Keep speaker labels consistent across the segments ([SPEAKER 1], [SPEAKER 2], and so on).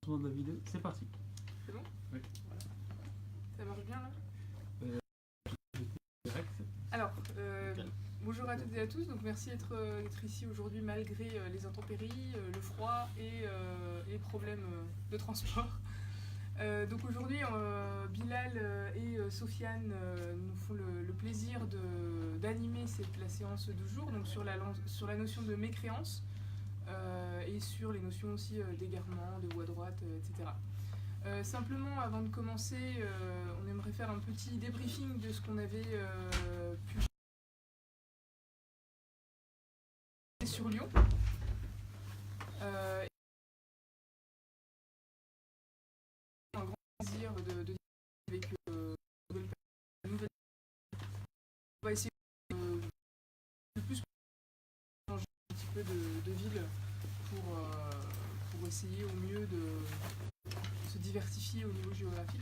[SPEAKER 1] Tournant de la vidéo, c'est parti.
[SPEAKER 2] C'est bon?
[SPEAKER 1] Oui.
[SPEAKER 2] Ça marche bien là?
[SPEAKER 1] Direct.
[SPEAKER 2] Alors, bonjour à toutes et à tous. Donc merci d'être ici aujourd'hui malgré les intempéries, le froid et les problèmes de transport. Donc aujourd'hui, Bilal et Sofiane nous font le plaisir d'animer la séance de jour, donc sur la notion de mécréance et sur les notions aussi d'égarement, de voie droite, etc. Simplement, avant de commencer, on aimerait faire un petit débriefing de ce qu'on avait pu sur Lyon. Un grand plaisir de discuter avec la nouvelle. On va essayer de plus changer un petit peu de ville pour essayer au mieux de se diversifier au niveau géographique.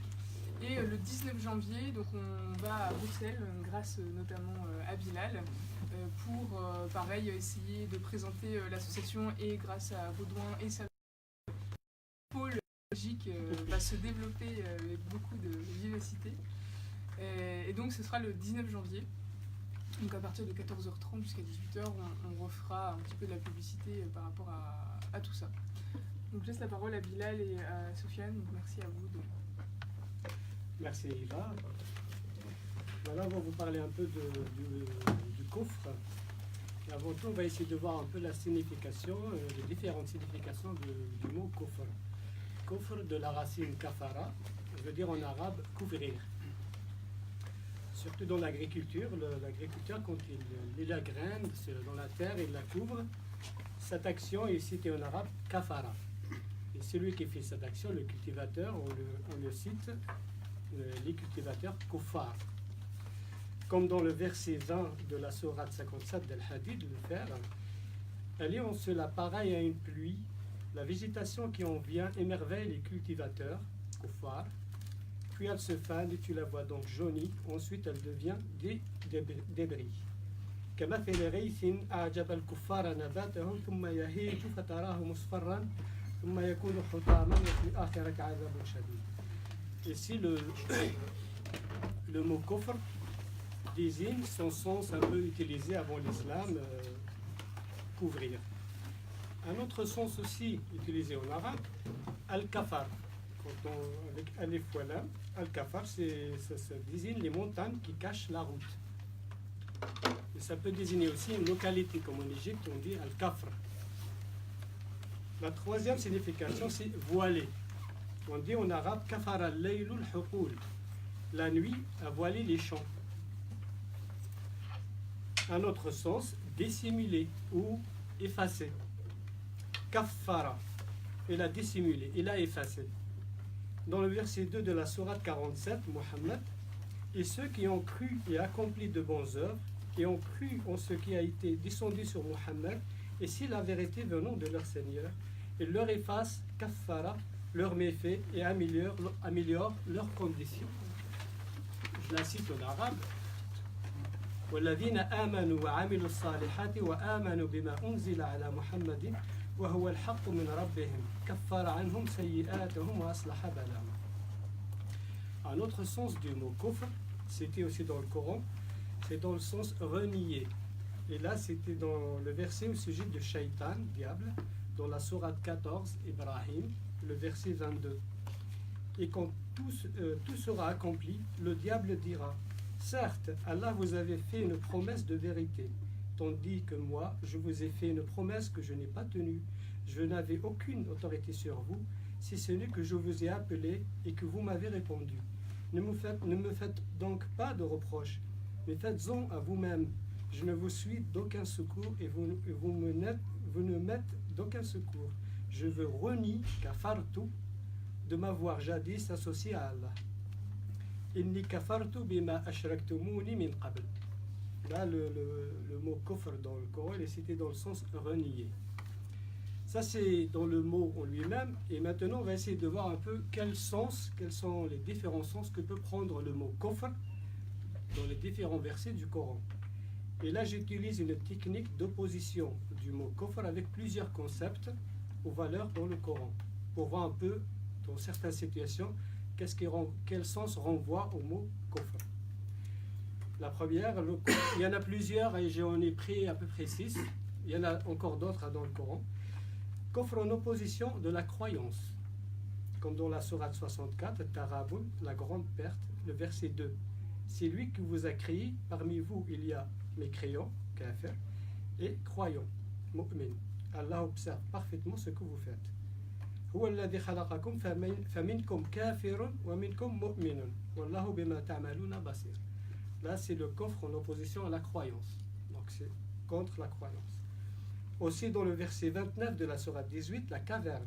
[SPEAKER 2] Et le 19 janvier, donc on va à Bruxelles, grâce notamment à Bilal, pour pareil essayer de présenter l'association, et grâce à Baudouin et sa pôle logique va se développer avec beaucoup de vivacité. Et donc ce sera le 19 janvier. Donc à partir de 14h30 jusqu'à 18h, on refera un petit peu de la publicité par rapport à tout ça. Donc je laisse la parole à Bilal et à Sofiane. Donc merci à vous.
[SPEAKER 3] Merci Eva. Voilà, on va vous parler un peu du coffre. Et avant tout, on va essayer de voir un peu la signification, les différentes significations du mot coffre. Coffre de la racine kafara, veut dire en arabe couvrir. Surtout dans l'agriculture, l'agriculteur, quand il met la graine dans la terre, il la couvre. Cette action est citée en arabe kafara. Et celui qui fait cette action, le cultivateur, on le cite, les cultivateurs kuffar. Comme dans le verset 20 de la sourate 57 d'Al-Hadid, le fer, elle est en cela pareil à une pluie. La végétation qui en vient émerveille les cultivateurs, kuffar, puis elle se fane et tu la vois donc jaunie, ensuite elle devient des débris. كمثل ريث أعجب الكفار نباته ثم يهيج فتراه مصفرا ثم يكون حطاما وفي الآخرة عذاب شديد. Ici le mot kufr désigne son sens un peu utilisé avant l'islam, couvrir. Un autre sens aussi utilisé en arabe, al-kafar. Avec alif wa lam, al-kafar, ça désigne les montagnes qui cachent la route. Et ça peut désigner aussi une localité, comme en Égypte on dit al-kafr. La troisième signification, c'est voiler. On dit en arabe kafara al-laylul huqul. La nuit a voilé les champs. Un autre sens, dissimuler ou effacer. Kaffara, il a dissimulé, il a effacé. Dans le verset 2 de la sourate 47, Mohammed, et ceux qui ont cru et accompli de bonnes œuvres, et ont cru en ce qui a été descendu sur Mohammed, et si la vérité venant de leur Seigneur, il leur efface, kaffara, leurs méfaits, et améliore leurs conditions. Je la cite en arabe. والذين آمنوا وعملوا الصالحات وآمنوا بما أنزل على محمد وهو الحق من ربهم كفر عنهم سيئاتهم وأصلح بالهم. Un autre sens du mot kufr, c'était aussi dans le Coran, c'est dans le sens renier. Et là, c'était dans le verset au sujet de Shaitan, diable, dans la sourate 14, Ibrahim, le verset 22. Et quand tout sera accompli, le diable dira: certes, Allah vous avait fait une promesse de vérité, tandis que moi, je vous ai fait une promesse que je n'ai pas tenue. Je n'avais aucune autorité sur vous, si ce n'est que je vous ai appelé et que vous m'avez répondu. Ne me faites donc pas de reproches, mais faites-en à vous-même. Je ne vous suis d'aucun secours et vous ne m'êtes d'aucun secours. Je veux renier kafartu de m'avoir jadis associé à Allah. Inni kafartu bima ashraktumuni min qabl. Là, le mot kufr dans le Coran est cité dans le sens renier. Ça, c'est dans le mot en lui-même. Et maintenant, on va essayer de voir un peu quels sont les différents sens que peut prendre le mot kufr dans les différents versets du Coran. Et là, j'utilise une technique d'opposition du mot kufr avec plusieurs concepts aux valeurs dans le Coran. pour voir un peu, dans certaines situations, quel sens renvoie au mot kufr. La première, il y en a plusieurs et j'en ai pris à peu près 6. Il y en a encore d'autres dans le Coran. Kufr en opposition de la croyance. Comme dans la sourate 64, Tarabun, la grande perte, le verset 2. C'est lui qui vous a créé, parmi vous il y a mécréants, kafir, et croyants, mu'min. Allah observe parfaitement ce que vous faites. هو الذي خلقكم فمنكم كافر ومنكم مؤمن والله بما تعملون بصير. Là, c'est le coffre en opposition à la croyance. Donc, c'est contre la croyance. Aussi, dans le verset 29 de la sourate 18, la caverne,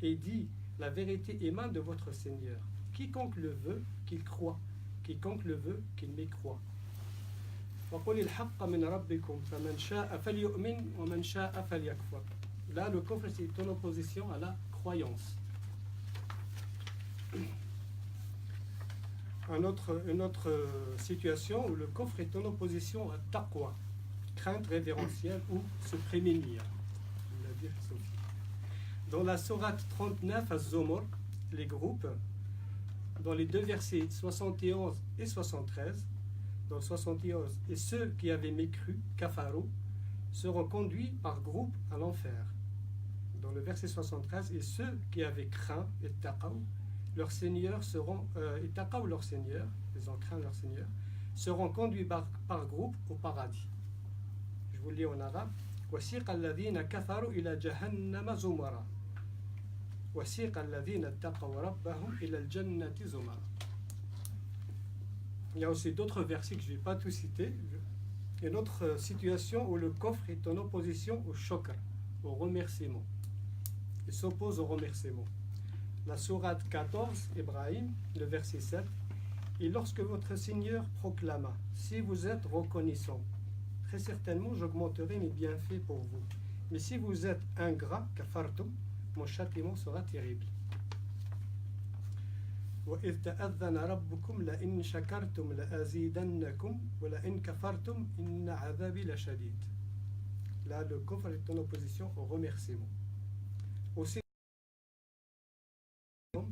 [SPEAKER 3] et dit la vérité émane de votre Seigneur. Quiconque le veut, qu'il croit. Quiconque le veut, qu'il mécroit. وقل الحق من ربكم فمن شاء فليؤمن ومن شاء فليكفر. Là, le coffre, c'est en opposition à la croyance. Une autre situation où le coffre est en opposition à taqwa, crainte révérentielle ou se prémunir. Dans la sourate 39 à Zomor, les groupes, dans les deux versets 71 et 73, dans 71, et ceux qui avaient mécru, kafaro, seront conduits par groupe à l'enfer. Dans le verset 73, et ceux qui avaient craint, et taqaw, leurs seigneurs seront, et taqaw leur seigneur, ils ont craint leur seigneur, seront conduits par groupe au paradis. Je vous le lis en arabe. وَسِيقَ الَّذِينَ كَفَرُوا إِلَى جَهَنَّمَ زُمَرًا وَسِيقَ الَّذِينَ اتَّقَوْا رَبَّهُمْ إِلَى الْجَنَّةِ زُمَرًا. Il y a aussi d'autres versets que je ne vais pas tous citer. Une autre situation où le coffre est en opposition au shukr, au remerciement. Il s'oppose au remerciement. La sourate 14, Ibrahim, le verset 7. Et lorsque votre Seigneur proclama, si vous êtes reconnaissant, très certainement j'augmenterai mes bienfaits pour vous. Mais si vous êtes ingrat, kafartum, mon châtiment sera terrible. وَإِذْ تَأَذَّنَ رَبُّكُمْ لَإِنْ شَكَرْتُمْ لَأَزِيدَنَّكُمْ وَلَإِنْ كَفَرْتُمْ إِنَّ عَذَابِي لَشَدِيدٌ. Là, le coffre est en opposition au remerciement. Aussi,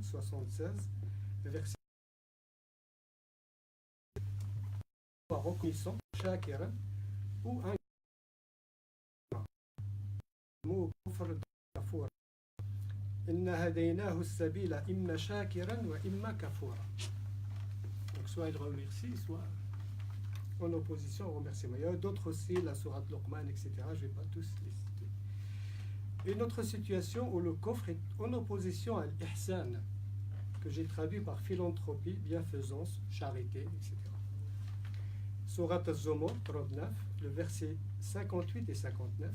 [SPEAKER 3] 76, verset reconnaissant, shakiran, ou un mot kufr kafura. Inna hadaynahu as-sabila imma shakiran wa imma kafura. Donc soit il remercie, soit en opposition au remerciement. Il y a d'autres aussi, la sourate Luqman, etc. Je ne vais pas tous les citer. Une autre situation où le coffre est en opposition à l'ihsan, que j'ai traduit par philanthropie, bienfaisance, charité, etc. Sourate Az-Zumar 39, le verset 58 et 59.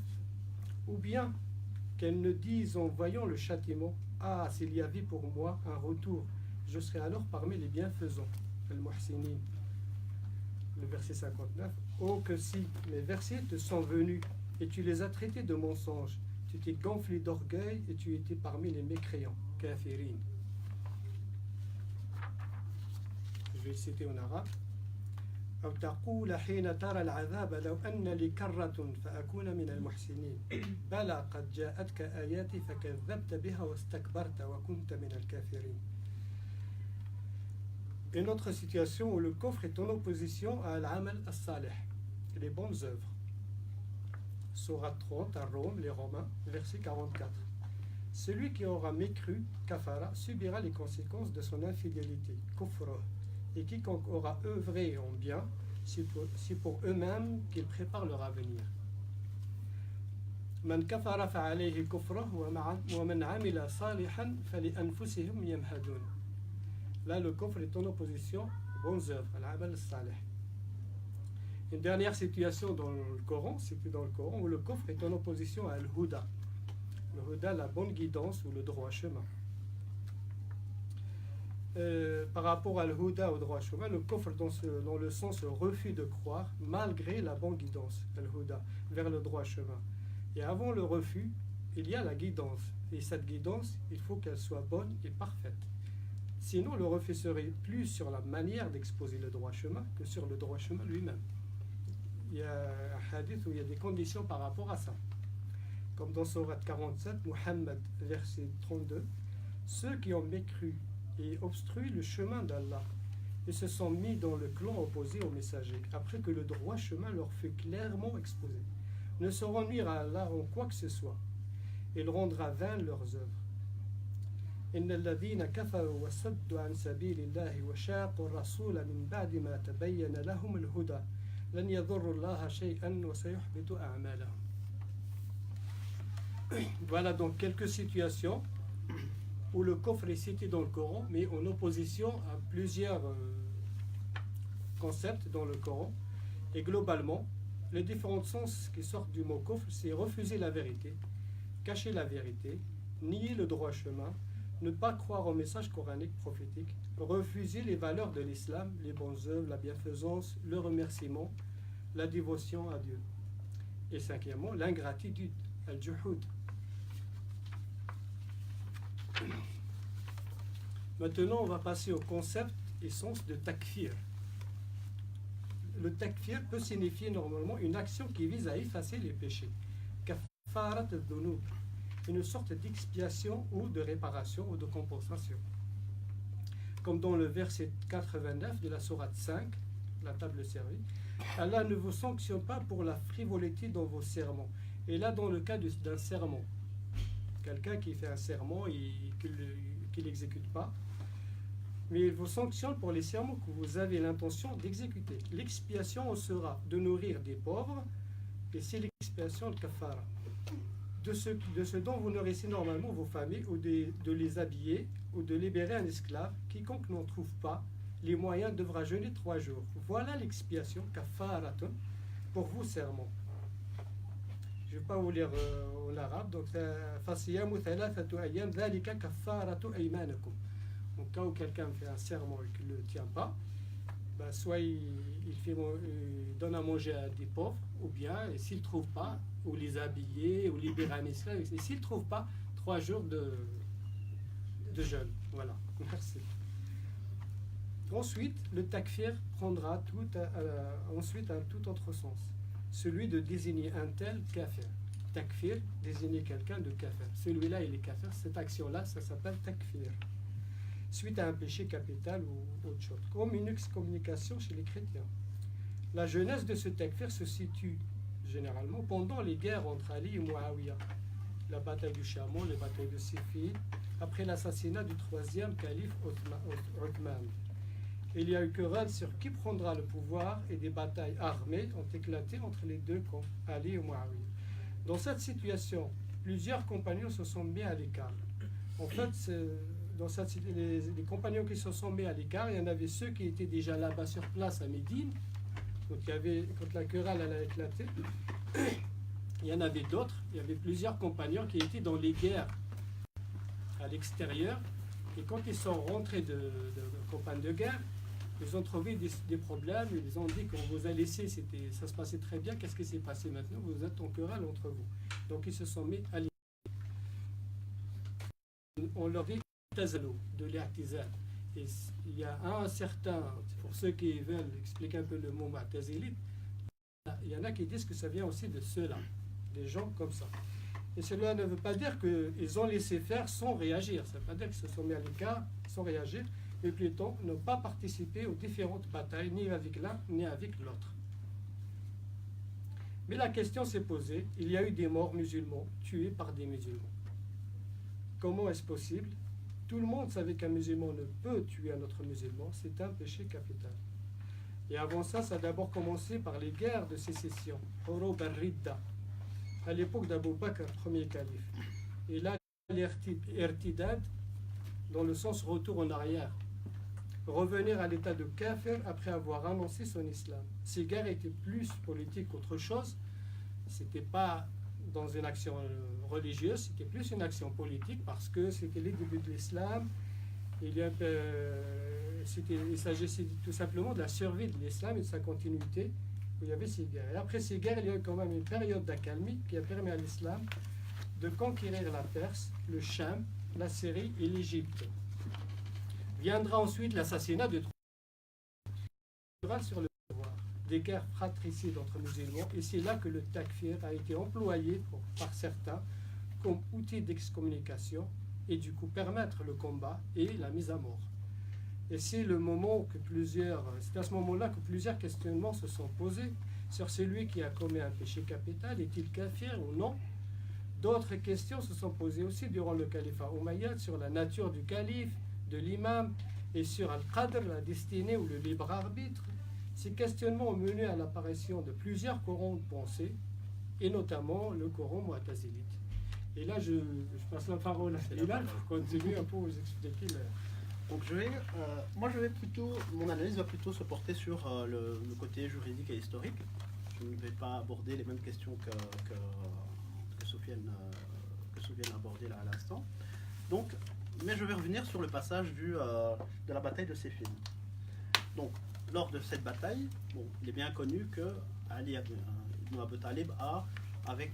[SPEAKER 3] Ou bien qu'elles ne disent en voyant le châtiment, ah, s'il y avait pour moi un retour, je serais alors parmi les bienfaisants, al-muhsinin. Le verset 59. Oh, que si mes versets te sont venus et tu les as traités de mensonges, tu t'es gonflé d'orgueil et tu étais parmi les mécréants, kafirin. Je vais le citer en arabe. أو تقول حين ترى العذاب لو أن لي كرة فأكون من المحسنين بلى قد جاءتك آياتي فكذبت بها واستكبرت وكنت من الكافرين. Une autre situation où le coffre est en opposition à l'Amal as-Salih, les bonnes œuvres. Sourate 30 à Rome, les Romains, verset 44. Celui qui aura mécru, kafara, subira les conséquences de son infidélité, kufra. Et quiconque aura œuvré en bien, c'est pour eux-mêmes qu'ils préparent leur avenir. Man kafara fa'alayhi kufrah wa man amila salihan fali anfusihim yamhadun. Là, le coffre est en opposition aux bonnes œuvres, à l'amal salih. Une dernière situation dans le Coran, c'était dans le Coran, où le coffre est en opposition à al-Huda. Le Huda, la bonne guidance ou le droit chemin. Par rapport à al-Huda, au droit chemin, le coffre dans le sens refus de croire malgré la bonne guidance, al-Huda, vers le droit chemin. Et avant le refus, il y a la guidance. Et cette guidance, il faut qu'elle soit bonne et parfaite. Sinon, le refus serait plus sur la manière d'exposer le droit chemin que sur le droit chemin lui-même. Il y a un hadith où il y a des conditions par rapport à ça. Comme dans Sourate 47, Muhammad, verset 32, ceux qui ont mécru et obstrué le chemin d'Allah et se sont mis dans le clan opposé au messager, après que le droit chemin leur fut clairement exposé, ne sauront nuire à Allah en quoi que ce soit. Il rendra vain leurs œuvres. إن الذين كفروا وصدوا عن سبيل الله وشاقوا الرسول من بعد ما تبين لهم الهدى لن يضروا الله شيئا وسيحبط أعمالهم. Voilà donc quelques situations où le coffre est cité dans le Coran, mais en opposition à plusieurs concepts dans le Coran. Et globalement, les différents sens qui sortent du mot coffre, c'est refuser la vérité, cacher la vérité, nier le droit chemin, ne pas croire au message coranique prophétique, refuser les valeurs de l'islam, les bonnes œuvres, la bienfaisance, le remerciement, la dévotion à Dieu. Et cinquièmement, l'ingratitude, al-juhud. Maintenant, on va passer au concept et sens de takfir. Le takfir peut signifier normalement une action qui vise à effacer les péchés. Kafarat al-dhunub, une sorte d'expiation ou de réparation ou de compensation. Comme dans le verset 89 de la sourate 5, la table servie, Allah ne vous sanctionne pas pour la frivolité dans vos serments. Et là, dans le cas d'un serment, quelqu'un qui fait un serment et qu'il n'exécute pas, mais il vous sanctionne pour les serments que vous avez l'intention d'exécuter. L'expiation sera de nourrir des pauvres, et c'est l'expiation de kafara. De ce dont vous nourrissez normalement vos familles, ou de les habiller, ou de libérer un esclave, quiconque n'en trouve pas les moyens devra jeûner 3 jours. Voilà l'expiation, kafaratun, pour vos serments. Je ne vais pas vous lire en arabe, donc fasiyamu thalathatu ayyam dhalika kafaratu aymanakum. Au cas où quelqu'un fait un serment et qu'il ne le tient pas, ben soit il donne à manger à des pauvres, ou bien, et s'il ne trouve pas, ou les habiller, ou libérer un esclave, et s'il ne trouve pas, 3 jours de jeûne. Voilà, merci. Ensuite, le takfir prendra ensuite un tout autre sens, celui de désigner un tel kafir. Takfir, désigner quelqu'un de kafir. Celui-là, il est kafir. Cette action-là, ça s'appelle takfir. Suite à un péché capital ou autre chose. Comme une excommunication chez les chrétiens. La jeunesse de ce takfir se situe généralement pendant les guerres entre Ali et Muawiyah. La bataille du Chaman, les batailles de Siffin, après l'assassinat du 3e calife Othman. Il y a eu querelle sur qui prendra le pouvoir et des batailles armées ont éclaté entre les deux camps, Ali et Muawiyah. Dans cette situation, plusieurs compagnons se sont mis à l'écart. En fait, les compagnons qui se sont mis à l'écart, il y en avait ceux qui étaient déjà là-bas sur place à Médine. Donc quand la querelle a éclaté, il y en avait d'autres. Il y avait plusieurs compagnons qui étaient dans les guerres à l'extérieur. Et quand ils sont rentrés de campagne de guerre, ils ont trouvé des problèmes. Ils ont dit qu'on vous a laissé, ça se passait très bien. Qu'est-ce qui s'est passé maintenant? Vous êtes en querelle entre vous. Donc ils se sont mis à l'écart. On leur dit de l'I'tizal. Et il y a un certain, pour ceux qui veulent expliquer un peu le mot Mu'tazilite, il y en a qui disent que ça vient aussi de ceux-là, des gens comme ça. Et cela ne veut pas dire qu'ils ont laissé faire sans réagir. Ça ne veut pas dire qu'ils se sont mis à l'écart sans réagir, mais plutôt n'ont pas participé aux différentes batailles, ni avec l'un, ni avec l'autre. Mais la question s'est posée, il y a eu des morts musulmans tués par des musulmans. Comment est-ce possible? Tout le monde savait qu'un musulman ne peut tuer un autre musulman, c'est un péché capital. Et avant ça, ça a d'abord commencé par les guerres de sécession, Hurub al-Ridda, à l'époque d'Abu Bakr, premier calife. Et là, l'irtidad, dans le sens retour en arrière, revenir à l'état de kafir après avoir annoncé son islam. Ces guerres étaient plus politiques qu'autre chose, c'était pas dans une action religieuse, c'était plus une action politique parce que c'était les débuts de l'islam. Il s'agissait tout simplement de la survie de l'islam et de sa continuité où il y avait ces guerres. Et après ces guerres, il y a eu quand même une période d'accalmie qui a permis à l'islam de conquérir la Perse, le Cham, la Syrie et l'Égypte. Viendra ensuite l'assassinat de sur le pouvoir, des guerres fratricides entre musulmans, et c'est là que le takfir a été employé par certains comme outil d'excommunication et du coup permettre le combat et la mise à mort. Et c'est à ce moment-là que plusieurs questionnements se sont posés sur celui qui a commis un péché capital, est-il kafir ou non? D'autres questions se sont posées aussi durant le califat omeyyade sur la nature du calife, de l'imam et sur Al-Qadr, la destinée ou le libre arbitre. Ces questionnements ont mené à l'apparition de plusieurs courants de pensée, et notamment le courant mu'tazilite. Et là, je passe la parole à Bilal pour continuer un peu vous expliquer.
[SPEAKER 1] Donc moi mon analyse va plutôt se porter sur le côté juridique et historique. Je ne vais pas aborder les mêmes questions que Soufiane a abordé là à l'instant. Donc, mais je vais revenir sur le passage de la bataille de Siffin. Donc, lors de cette bataille, il est bien connu que Ali ibn Abi Talib avec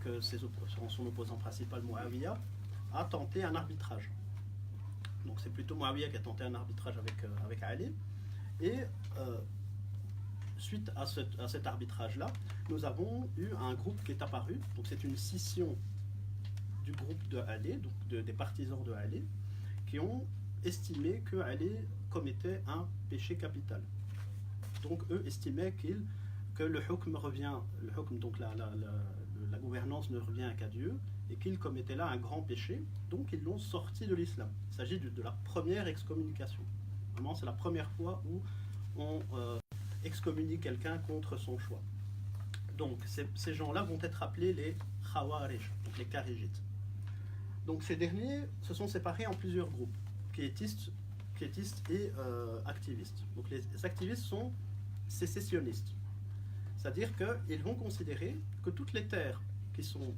[SPEAKER 1] son opposant principal Muawiyah, a tenté un arbitrage. Donc c'est plutôt Muawiyah qui a tenté un arbitrage avec Ali. Et suite à cet arbitrage-là, nous avons eu un groupe qui est apparu. Donc c'est une scission du groupe de Ali, donc des partisans de Ali, qui ont estimé que Ali commettait un péché capital. Donc eux estimaient que le hukm revient, donc la gouvernance ne revient qu'à Dieu, et qu'il commettait là un grand péché, donc ils l'ont sorti de l'islam. Il s'agit de la première excommunication. Vraiment, c'est la première fois où on excommunie quelqu'un contre son choix. Donc ces gens-là vont être appelés les Khawarij, donc les Kharijites. Donc ces derniers se sont séparés en plusieurs groupes, quiétistes et activistes. Donc les activistes sont sécessionnistes. C'est-à-dire qu'ils vont considérer que toutes les terres qui sont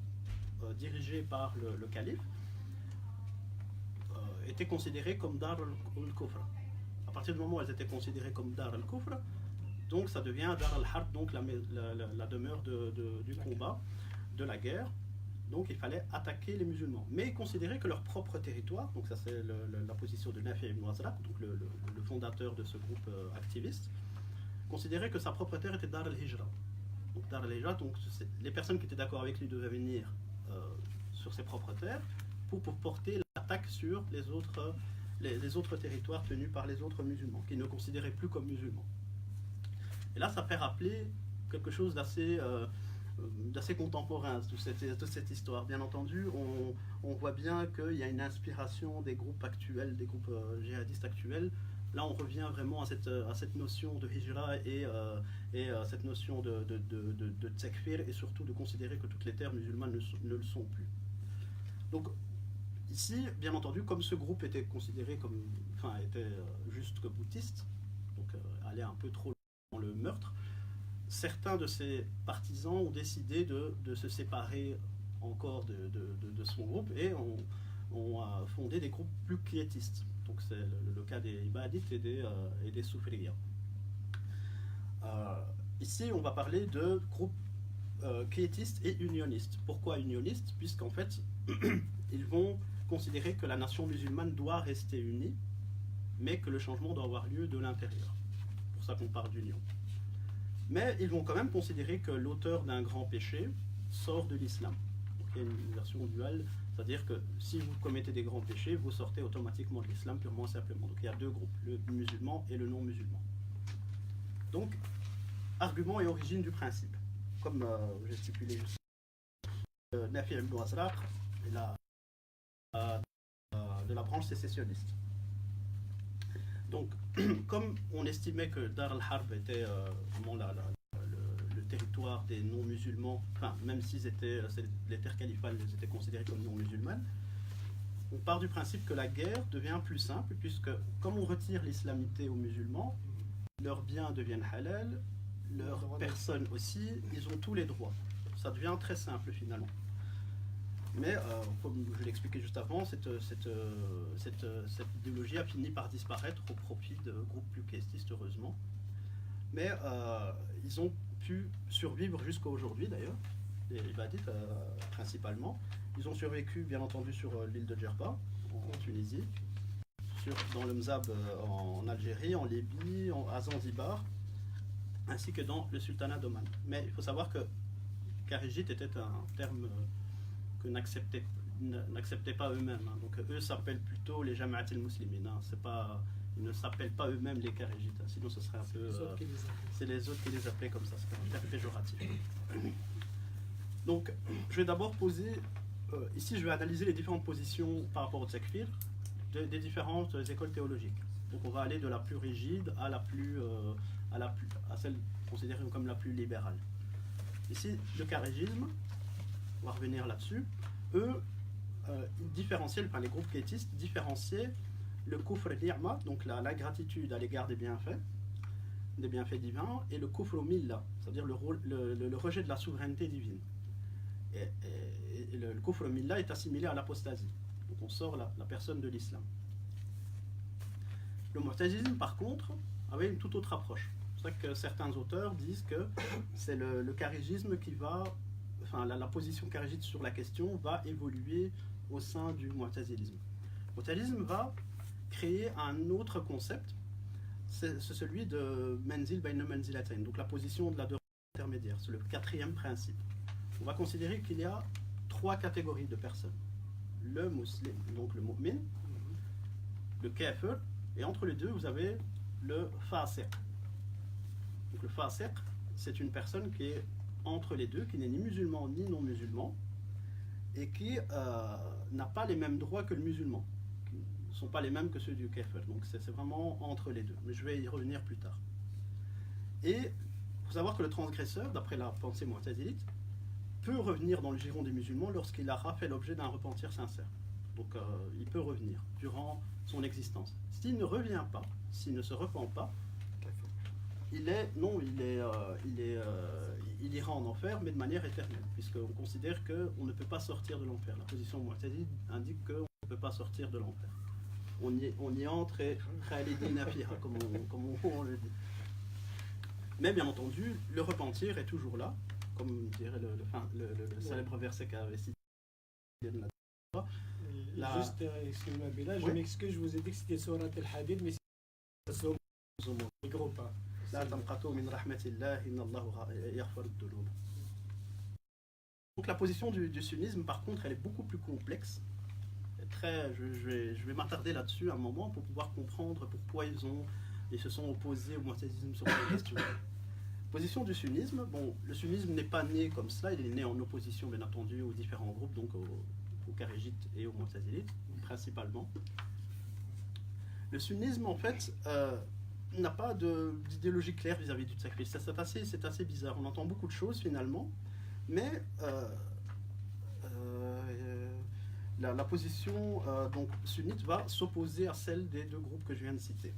[SPEAKER 1] dirigées par le calife étaient considérées comme Dar al-Kufr. À partir du moment où elles étaient considérées comme Dar al-Kufr, donc ça devient Dar al-Harb, donc la demeure du combat, de la guerre. Donc il fallait attaquer les musulmans. Mais considérer que leur propre territoire, donc ça c'est la position de Nafi ibn Azraq, donc le fondateur de ce groupe activiste, considérait que sa propre terre était Dar al-Hijra. Donc Dar al-Hijra, donc les personnes qui étaient d'accord avec lui devaient venir sur ses propres terres pour porter l'attaque sur les autres territoires tenus par les autres musulmans, qu'ils ne considéraient plus comme musulmans. Et là, ça fait rappeler quelque chose d'assez contemporain, toute cette histoire. Bien entendu, on voit bien qu'il y a une inspiration des groupes actuels, des groupes djihadistes actuels. Là, on revient vraiment à cette notion de hijra et cette notion de takfir, et surtout de considérer que toutes les terres musulmanes ne le sont plus. Donc, ici, bien entendu, comme ce groupe était considéré était juste que boutiste, donc allait un peu trop dans le meurtre, certains de ses partisans ont décidé de se séparer encore de son groupe et ont fondé des groupes plus quiétistes. Donc c'est le cas des Ibadites et des Soufriyas. Ici, on va parler de groupes quiétistes et unionistes. Pourquoi unionistes? Puisqu'en fait, ils vont considérer que la nation musulmane doit rester unie, mais que le changement doit avoir lieu de l'intérieur. C'est pour ça qu'on parle d'union. Mais ils vont quand même considérer que l'auteur d'un grand péché sort de l'islam. Donc il y a une version duale, c'est-à-dire que si vous commettez des grands péchés, vous sortez automatiquement de l'islam purement et simplement. Donc il y a deux groupes, le musulman et le non-musulman. Donc, argument et origine du principe. Comme j'ai stipulé juste Nafi ibn Azraq de la branche sécessionniste. Donc, comme on estimait que Dar al-Harb était vraiment le territoire des non-musulmans, enfin, même si les terres califales étaient considérées comme non-musulmanes, on part du principe que la guerre devient plus simple, puisque comme on retire l'islamité aux musulmans, leurs biens deviennent halal, leurs personnes aussi, ils ont tous les droits. Ça devient très simple finalement. Mais, comme je l'ai expliqué juste avant, cette idéologie a fini par disparaître au profit de groupes plus quiétistes, heureusement. Mais ils ont pu survivre jusqu'à aujourd'hui, d'ailleurs, les Ibadites principalement. Ils ont survécu, bien entendu, sur l'île de Djerba, en Tunisie, dans le Mzab en Algérie, en Libye, à Zanzibar, ainsi que dans le sultanat d'Oman. Mais il faut savoir que Kharijite était un terme que n'acceptait n'acceptaient pas eux-mêmes. Hein. Donc eux s'appellent plutôt les Jama'at al-Muslimin. Hein. Ils ne s'appellent pas eux-mêmes les Kharéjites. Hein. Sinon ce serait un peu... c'est les autres qui les appelaient comme ça. C'est un peu péjoratif. Donc je vais d'abord poser... ici je vais analyser les différentes positions par rapport au takfir des différentes écoles théologiques. Donc on va aller de la plus rigide à à celle considérée comme la plus libérale. Ici, le kharégisme, on va revenir là-dessus, eux, ils différenciaient, enfin les groupes quiétistes différenciaient le kufr ni'ma, donc la gratitude à l'égard des bienfaits divins, et le kufr milla, c'est-à-dire le rejet de la souveraineté divine. Et le kufr milla est assimilé à l'apostasie. Donc on sort la personne de l'islam. Le mu'tazilisme, par contre, avait une toute autre approche. C'est pour ça que certains auteurs disent que c'est le kharégisme qui va, enfin la position kharijite sur la question va évoluer au sein du mu'tazilisme. Le mu'tazilisme va créer un autre concept, c'est celui de menzil bayna manzilatayn, donc la position de la deux intermédiaire, c'est le quatrième principe. On va considérer qu'il y a trois catégories de personnes. Le musulman, donc le mu'min, le kafir, et entre les deux, vous avez le fasiq. Donc le fasiq, c'est une personne qui est entre les deux, qui n'est ni musulman ni non musulman, et qui n'a pas les mêmes droits que le musulman, qui ne sont pas les mêmes que ceux du kafir. Donc c'est vraiment entre les deux, mais je vais y revenir plus tard. Et il faut savoir que le transgresseur, d'après la pensée mu'tazilite, peut revenir dans le giron des musulmans lorsqu'il aura fait l'objet d'un repentir sincère. Donc il peut revenir durant son existence. S'il ne revient pas, s'il ne se repent pas, il ira en enfer, mais de manière éternelle, puisqu'on considère qu'on ne peut pas sortir de l'enfer. La position mu'tazilite indique qu'on ne peut pas sortir de l'enfer. On y entre et khalidina fiha, comme on le dit. Mais bien entendu, le repentir est toujours là, comme dirait le célèbre verset qu'a cité.
[SPEAKER 3] Juste, excusez-moi, Béla, je m'excuse, je vous ai dit que c'était Surat al-Hadid, mais c'est le gros pas.
[SPEAKER 1] Donc la position du sunnisme, par contre, elle est beaucoup plus complexe. Je vais m'attarder là-dessus un moment pour pouvoir comprendre pourquoi ils se sont opposés au mu'tazilisme sur cette question. Position du sunnisme, bon, le sunnisme n'est pas né comme cela, il est né en opposition bien entendu aux différents groupes, donc aux kharéjites et aux mu'tazilites principalement. Le sunnisme en fait n'a pas d'idéologie claire vis-à-vis du sacrifice. C'est assez bizarre, on entend beaucoup de choses finalement, mais la position donc sunnite va s'opposer à celle des deux groupes que je viens de citer.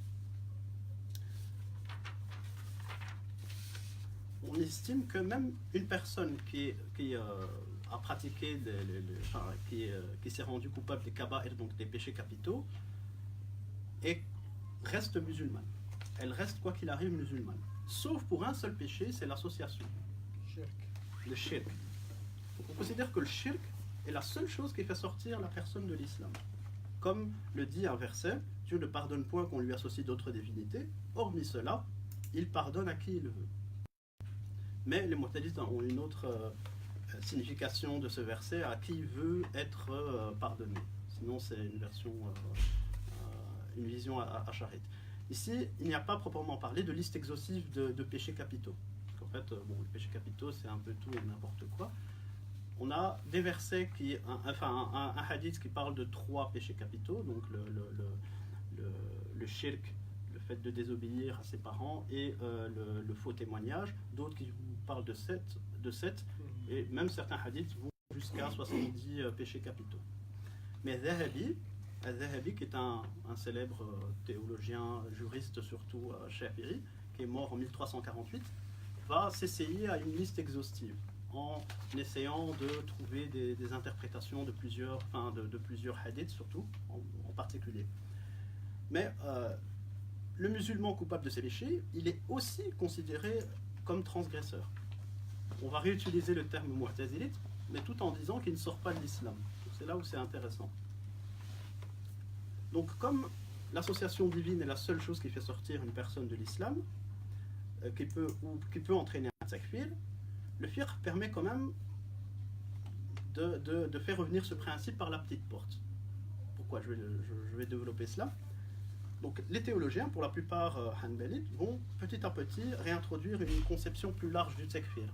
[SPEAKER 1] On estime que même une personne qui a pratiqué, qui s'est rendue coupable des kaba'ir, donc des péchés capitaux, reste musulmane. Elle reste, quoi qu'il arrive, musulmane. Sauf pour un seul péché, c'est l'association. Le shirk. Donc on considère que le shirk est la seule chose qui fait sortir la personne de l'islam. Comme le dit un verset, Dieu ne pardonne point qu'on lui associe d'autres divinités, hormis cela, il pardonne à qui il veut. Mais les mu'tazilistes ont une autre signification de ce verset, à qui veut être pardonné. Sinon c'est une vision acharite. Ici, il n'y a pas proprement parlé de liste exhaustive de péchés capitaux. En fait, les péchés capitaux, c'est un peu tout et n'importe quoi. On a des versets un hadith qui parle de 3 péchés capitaux, donc le shirk, le fait de désobéir à ses parents, et le faux témoignage, d'autres qui parlent de 7, et même certains hadiths vont jusqu'à 70 péchés capitaux. Mais Al-Zahabi, qui est un célèbre théologien, juriste surtout, Shafi'i, qui est mort en 1348, va s'essayer à une liste exhaustive, en essayant de trouver des interprétations de plusieurs hadiths surtout, en particulier. Mais le musulman coupable de ces péchés, il est aussi considéré comme transgresseur. On va réutiliser le terme mu'tazilite, mais tout en disant qu'il ne sort pas de l'islam. C'est là où c'est intéressant. Donc comme l'association divine est la seule chose qui fait sortir une personne de l'islam, qui peut entraîner un takfir, le fiqh permet quand même de faire revenir ce principe par la petite porte. Pourquoi je vais développer cela. Donc les théologiens, pour la plupart hanbalites, vont petit à petit réintroduire une conception plus large du takfir.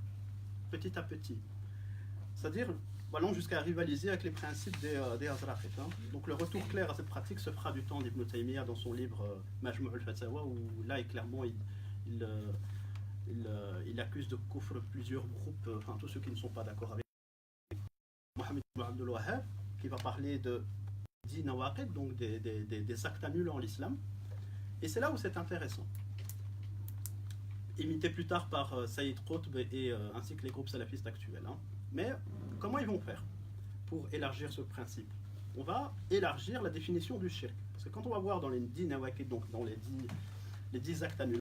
[SPEAKER 1] Petit à petit. C'est-à-dire, allons jusqu'à rivaliser avec les principes des Azraqites. Donc le retour clair à cette pratique se fera du temps d'Ibn Taymiyyah dans son livre Majmu' al-Fatawa, où là, clairement, il accuse de kufr plusieurs groupes, enfin tous ceux qui ne sont pas d'accord avec Mohammed ibn Abdul Wahhab, qui va parler de dit nawaqid, donc des actes annulants l'islam. Et c'est là où c'est intéressant. Imité plus tard par Saïd Qutb et ainsi que les groupes salafistes actuels. Mais comment ils vont faire pour élargir ce principe? On va élargir la définition du shirk. Parce que quand on va voir dans les 10 nawaqid, donc dans les 10 actes annulants,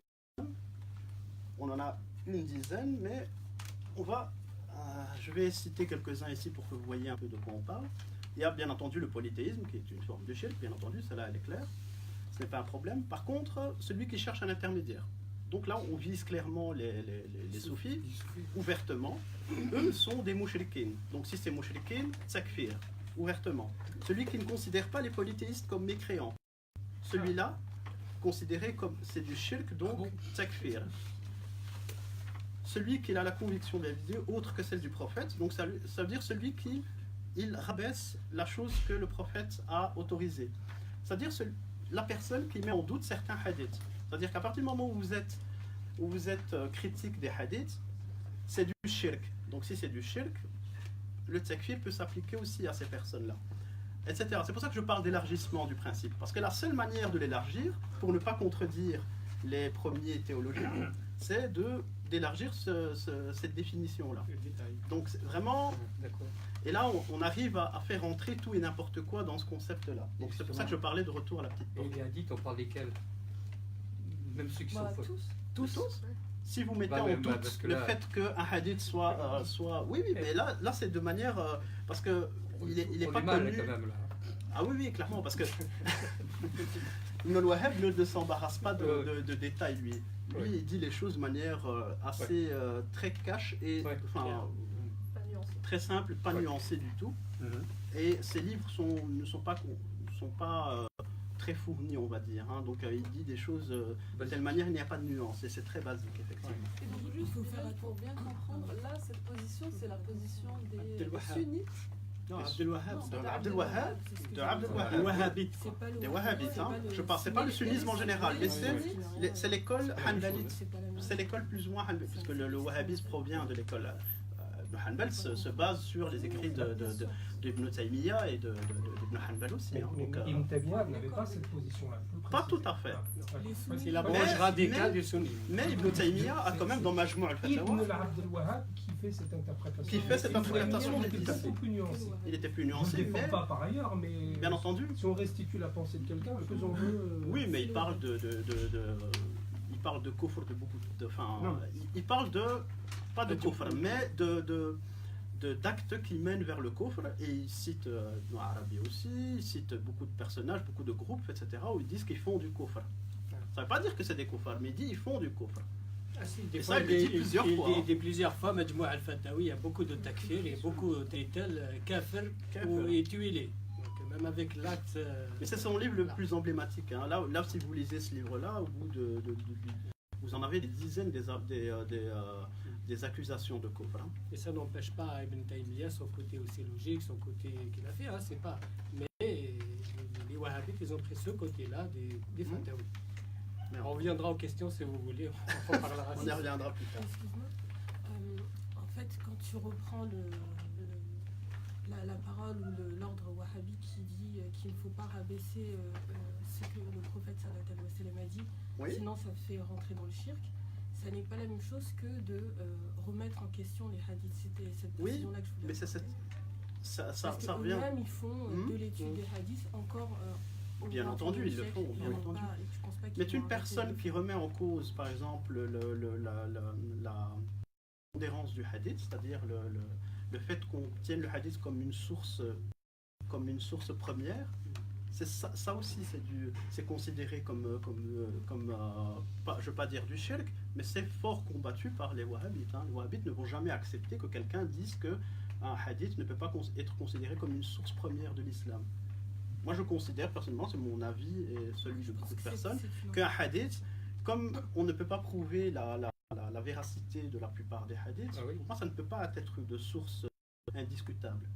[SPEAKER 1] on en a une dizaine, mais on va... je vais citer quelques-uns ici pour que vous voyez un peu de quoi on parle. Il y a bien entendu le polythéisme, qui est une forme de shirk, bien entendu, celle-là elle est claire, ce n'est pas un problème. Par contre, celui qui cherche un intermédiaire. Donc là, on vise clairement les soufis, ouvertement. Eux sont des mouchriquins. Donc si c'est mouchriquins, takfir, ouvertement. Celui qui ne considère pas les polythéistes comme mécréants, celui-là, considéré comme c'est du shirk, donc takfir. Celui qui a la conviction de la vidéo autre que celle du prophète, donc ça veut dire celui qui rabaisse la chose que le prophète a autorisée. C'est-à-dire la personne qui met en doute certains hadiths. C'est-à-dire qu'à partir du moment où vous êtes critique des hadiths, c'est du shirk. Donc si c'est du shirk, le takfir peut s'appliquer aussi à ces personnes-là, etc. C'est pour ça que je parle d'élargissement du principe. Parce que la seule manière de l'élargir, pour ne pas contredire les premiers théologiens, c'est d'élargir cette définition-là. Donc vraiment... Et là, on arrive à faire entrer tout et n'importe quoi dans ce concept-là. Donc c'est pour ça que je parlais de retour à la petite porte.
[SPEAKER 4] Et les hadiths, on parle desquels? Même ceux qui sont faux.
[SPEAKER 1] Tous. Si vous mettez en doute le fait qu'un hadith soit... Oui, mais là c'est de manière... parce que il est pas connu...
[SPEAKER 4] Quand même, là.
[SPEAKER 1] Ah oui, clairement, parce que Ibn al-Wahhab ne s'embarrasse pas de détails, lui. Lui, il dit les choses de manière assez très cash et très simple, pas nuancée du tout. Et ses livres ne sont pas très fournis, on va dire. Donc il dit des choses de telle manière, il n'y a pas de nuance. Et c'est très basique, effectivement.
[SPEAKER 5] Et donc juste pour bien comprendre, là, cette position, c'est la position des sunnites.
[SPEAKER 1] Non, Abdel Wahhab, des wahhabites. Je parle, c'est pas le sunnisme en général, mais c'est l'école hanbalite. C'est l'école plus ou moins hanbalite, puisque le wahhabisme provient de l'école de Hanbal, se base sur les écrits d'Ibn Taymiyyah et d'Ibn Hanbal aussi.
[SPEAKER 6] Ibn Taymiyyah n'avait pas cette position-là.
[SPEAKER 1] Pas tout à fait.
[SPEAKER 3] C'est la branche radicale du sunnisme.
[SPEAKER 1] Mais Ibn Taymiyyah a quand même dans Majmu' al-Fatawa
[SPEAKER 6] Ibn Abdel Wahhab qui fait cette interprétation.
[SPEAKER 1] Il était plus
[SPEAKER 6] Je ne
[SPEAKER 1] nuancé.
[SPEAKER 6] le défends pas par ailleurs, mais
[SPEAKER 1] bien entendu.
[SPEAKER 6] Si on restitue la pensée de quelqu'un, faisons-le.
[SPEAKER 1] Oui, mais il parle il parle de kufr de beaucoup de... il parle de... Pas de kufr, mais d'actes qui mènent vers le kufr. Et il cite, dans l'Arabie aussi, il cite beaucoup de personnages, beaucoup de groupes, etc., où ils disent qu'ils font du kufr. Ça ne veut pas dire que c'est des kufars, mais il dit qu'ils font du kufr.
[SPEAKER 3] Des
[SPEAKER 1] Et
[SPEAKER 3] fois,
[SPEAKER 1] ça, il le dit plusieurs fois.
[SPEAKER 3] Il dit plusieurs fois, Majmu' al-Fatawi, il y a beaucoup de takfir et beaucoup d'étals kafir et tuilés. Donc même avec l'acte...
[SPEAKER 1] Mais c'est son livre le plus emblématique. Là, si vous lisez ce livre-là, au bout vous en avez des dizaines des accusations de kufr.
[SPEAKER 3] Et ça n'empêche pas Ibn Taymiyyah son côté aussi logique, son côté qu'il a fait, c'est pas... Mais les wahhabites, ils ont pris ce côté-là des Fatawi. On reviendra aux questions si vous voulez, on en parlera.
[SPEAKER 1] On y reviendra plus tard.
[SPEAKER 5] Excuse-moi. En fait, quand tu reprends la parole ou l'ordre wahhabi qui dit qu'il ne faut pas rabaisser ce que le prophète sallallahu alayhi wa sallam a dit, sinon ça fait rentrer dans le shirk, ça n'est pas la même chose que de remettre en question les hadiths. C'était cette position-là que je voulais apporter.
[SPEAKER 1] Ça revient.
[SPEAKER 5] Même ils font de l'étude des hadiths encore...
[SPEAKER 1] Bien entendu, ils le font, bien entendu. Mais une personne qui remet en cause, par exemple, la pondérance du hadith, c'est-à-dire le fait qu'on tienne le hadith comme une source première, c'est ça aussi, c'est considéré comme je ne veux pas dire du shirk, mais c'est fort combattu par les wahhabites. Les wahhabites ne vont jamais accepter que quelqu'un dise que un hadith ne peut pas être considéré comme une source première de l'islam. Moi, je considère personnellement, c'est mon avis et celui de beaucoup de personnes, qu'un hadith, comme on ne peut pas prouver la véracité de la plupart des hadiths,
[SPEAKER 3] Ah oui.
[SPEAKER 1] pour moi, ça ne peut pas être de source indiscutable.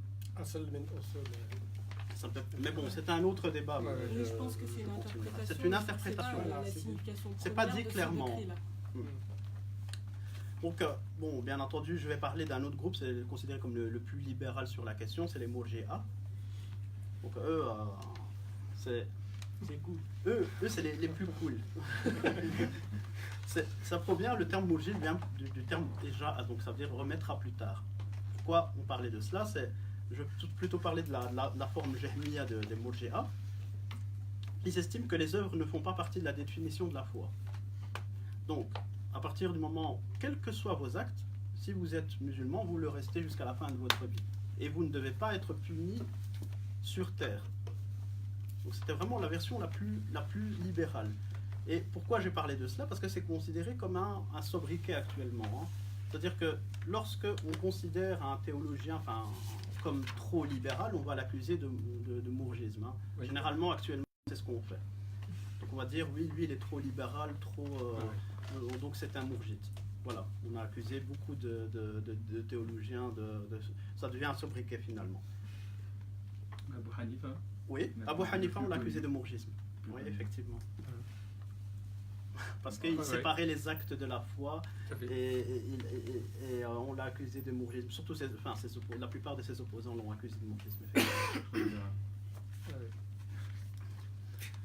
[SPEAKER 1] Mais bon, c'est un autre débat.
[SPEAKER 3] Ouais,
[SPEAKER 5] Mais je pense que c'est une interprétation.
[SPEAKER 1] C'est une interprétation.
[SPEAKER 5] C'est pas la
[SPEAKER 3] Voilà,
[SPEAKER 5] signification
[SPEAKER 1] c'est pas
[SPEAKER 5] première
[SPEAKER 1] dit
[SPEAKER 5] de ce
[SPEAKER 1] clairement.
[SPEAKER 5] décret-là.
[SPEAKER 1] Donc, bon, bien entendu, je vais parler d'un autre groupe, c'est considéré comme le plus libéral sur la question, c'est les Murji'a. Donc, eux, c'est
[SPEAKER 3] cool.
[SPEAKER 1] eux c'est les plus cool. Ça provient, le terme Murji vient du terme déjà, donc ça veut dire remettre à plus tard. Pourquoi on parlait de cela? Je vais plutôt parler de la forme Jahmiya des Murji'a. Ils estiment que les œuvres ne font pas partie de la définition de la foi. Donc, à partir du moment, quels que soient vos actes, si vous êtes musulman, vous le restez jusqu'à la fin de votre vie. Et vous ne devez pas être puni sur terre. Donc c'était vraiment la version la plus libérale. Et pourquoi j'ai parlé de cela? Parce que c'est considéré comme un sobriquet actuellement. Hein. C'est-à-dire que lorsque on considère un théologien comme trop libéral, on va l'accuser de mourgisme. Hein.
[SPEAKER 3] Oui.
[SPEAKER 1] Généralement, actuellement, c'est ce qu'on fait. Donc on va dire, oui, lui, il est trop libéral, donc c'est un mourgite. Voilà, on a accusé beaucoup de théologiens, ça devient un sobriquet finalement.
[SPEAKER 4] Abu Hanifa.
[SPEAKER 1] Oui, Abu Hanifa, on l'a accusé de mourgisme. Oui, effectivement. Parce qu'il séparait les actes de la foi et on l'a accusé de mourgisme. Surtout, la plupart de ses opposants l'ont accusé de mourgisme.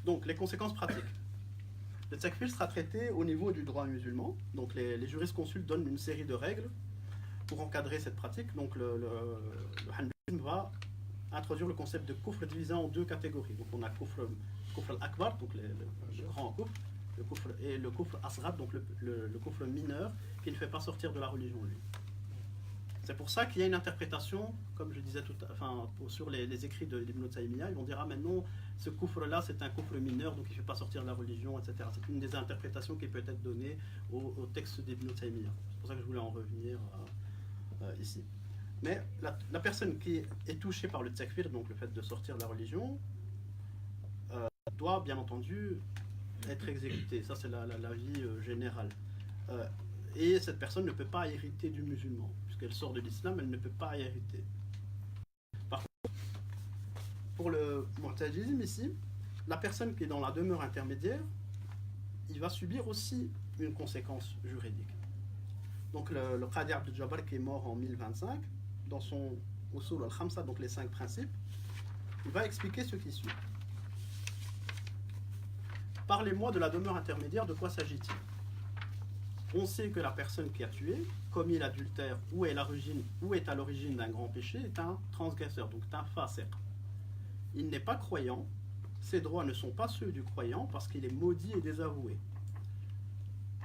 [SPEAKER 1] Donc, les conséquences pratiques. Le takfir sera traité au niveau du droit musulman. Donc, les jurisconsultes donnent une série de règles pour encadrer cette pratique. Donc, le hanbalisme va introduire le concept de kufr divisé en deux catégories. Donc, on a kufr al-akbar, donc le grand kufr, et le kufr asghar, donc le kufr mineur, qui ne fait pas sortir de la religion, lui. C'est pour ça qu'il y a une interprétation, comme je disais sur les écrits d'Ibn Taymiyyah, ils vont dire, ah mais non, ce kufr-là, c'est un kufr mineur, donc il ne fait pas sortir de la religion, etc. C'est une des interprétations qui peut être donnée au texte d'Ibn Taymiyyah. C'est pour ça que je voulais en revenir ici. Mais la personne qui est touchée par le takfir, donc le fait de sortir de la religion, doit bien entendu être exécutée. Ça, c'est la vie générale. Et cette personne ne peut pas hériter du musulman. Puisqu'elle sort de l'islam, elle ne peut pas hériter. Par contre, pour le mu'tazisme ici, la personne qui est dans la demeure intermédiaire, il va subir aussi une conséquence juridique. Donc le Qadi Abdul Jabbar, qui est mort en 1025, dans son Usul al-Khamsa, donc les 5 principes, il va expliquer ce qui suit. Parlez-moi de la demeure intermédiaire, de quoi s'agit-il? On sait que la personne qui a tué, commis l'adultère ou est à l'origine d'un grand péché est un transgresseur, donc un fasiq. Il n'est pas croyant, ses droits ne sont pas ceux du croyant parce qu'il est maudit et désavoué.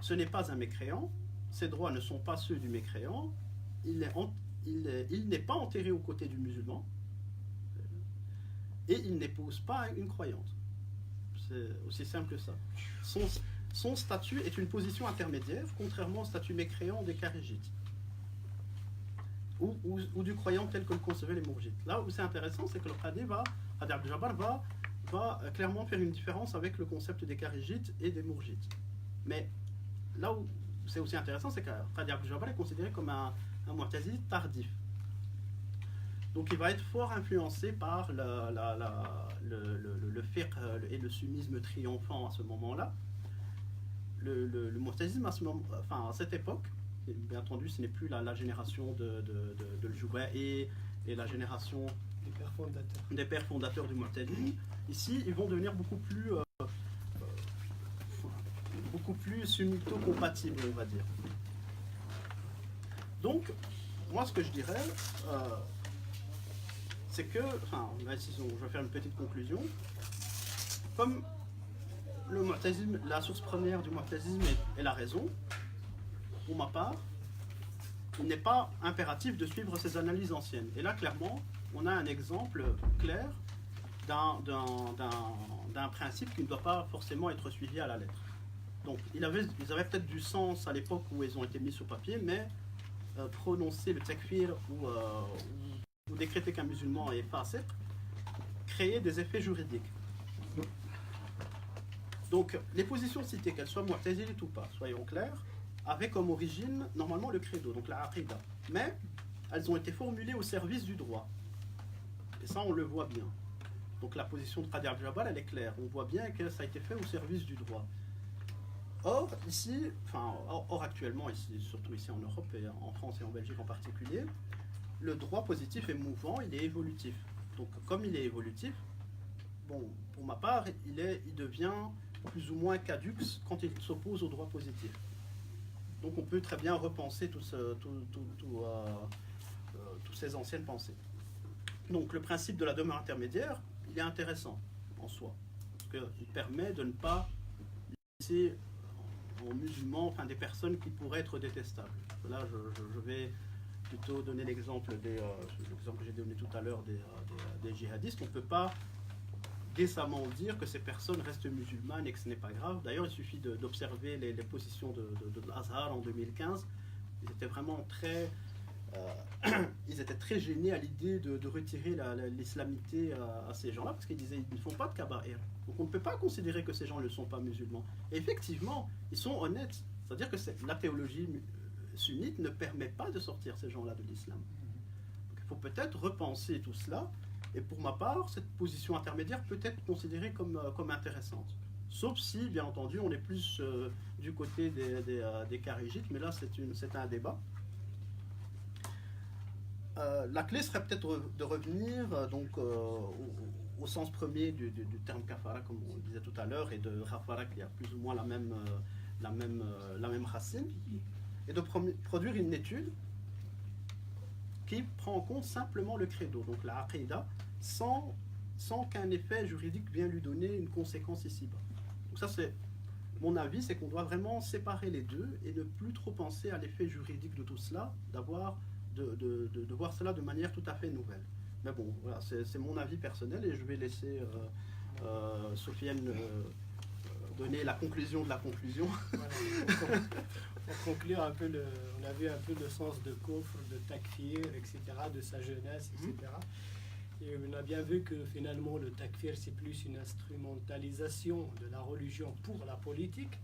[SPEAKER 1] Ce n'est pas un mécréant, ses droits ne sont pas ceux du mécréant, il n'est pas enterré aux côtés du musulman et il n'épouse pas une croyante. C'est aussi simple que ça. Son statut est une position intermédiaire, contrairement au statut mécréant des khaриjites ou du croyant tel que le concevaient les mourjites. Là où c'est intéressant, c'est que le Qadi Abdul Jabbar va clairement faire une différence avec le concept des khaриjites et des mourjites. Mais là où c'est aussi intéressant, c'est que Qadi Abdul Jabbar est considéré comme un mu'tazili tardif. Donc il va être fort influencé par le fiqh et le sunnisme triomphant à ce moment-là. Le mu'tazisme à cette époque, bien entendu, ce n'est plus la génération de Al-Jubba et la génération des pères fondateurs du mu'tazisme. Ici, ils vont devenir beaucoup plus sunnito-compatibles, on va dire. Donc, moi, ce que je dirais, c'est que, je vais faire une petite conclusion. Comme le mu'tazisme, la source première du mu'tazisme est la raison, pour ma part, il n'est pas impératif de suivre ces analyses anciennes. Et là, clairement, on a un exemple clair d'un principe qui ne doit pas forcément être suivi à la lettre. Donc, ils avaient peut-être du sens à l'époque où ils ont été mis sur papier, mais prononcer le takfir ou décréter qu'un musulman est fasiq, créer des effets juridiques. Donc, les positions citées, qu'elles soient mu'tazilites ou pas, soyons clairs, avaient comme origine, normalement, le credo, donc la aqidah. Mais, elles ont été formulées au service du droit. Et ça, on le voit bien. Donc, la position de Qadi Abdel Jabbar, elle est claire. On voit bien que ça a été fait au service du droit. Or, ici, actuellement, ici, surtout ici en Europe, et en France et en Belgique en particulier, le droit positif est mouvant, il est évolutif. Donc, comme il est évolutif, bon, pour ma part, il devient plus ou moins caduc quand il s'oppose au droit positif. Donc on peut très bien repenser toutes ces anciennes pensées. Donc le principe de la demeure intermédiaire, il est intéressant en soi, parce qu'il permet de ne pas laisser aux musulmans, enfin des personnes qui pourraient être détestables. Là, je vais plutôt donner l'exemple que j'ai donné tout à l'heure des djihadistes. On ne peut pas décemment dire que ces personnes restent musulmanes et que ce n'est pas grave. D'ailleurs, il suffit d'observer les positions de l'Azhar en 2015. Ils étaient vraiment ils étaient très gênés à l'idée de retirer l'islamité à ces gens-là, parce qu'ils disaient qu'ils ne font pas de kaba'ir. Donc on ne peut pas considérer que ces gens ne sont pas musulmans. Et effectivement, ils sont honnêtes. C'est-à-dire que la théologie sunnite ne permet pas de sortir ces gens-là de l'islam. Donc il faut peut-être repenser tout cela. Et pour ma part, cette position intermédiaire peut être considérée comme intéressante. Sauf si, bien entendu, on est plus du côté des kharijites, mais là, c'est un débat. La clé serait peut-être de revenir au sens premier du terme kafara, comme on le disait tout à l'heure, et de rafara, qui a plus ou moins la même racine, et de produire une étude qui prend en compte simplement le credo, donc la aqidah, sans qu'un effet juridique vienne lui donner une conséquence ici-bas. Donc ça, c'est mon avis, c'est qu'on doit vraiment séparer les deux et ne plus trop penser à l'effet juridique de tout cela, de voir cela de manière tout à fait nouvelle. Mais bon, voilà, c'est mon avis personnel et je vais laisser Sofiane donner la conclusion de la conclusion.
[SPEAKER 3] Voilà, pour conclure un peu, on a vu un peu le sens de kufr, de takfir, etc., de sa jeunesse, etc. Et on a bien vu que finalement le takfir, c'est plus une instrumentalisation de la religion pour la politique,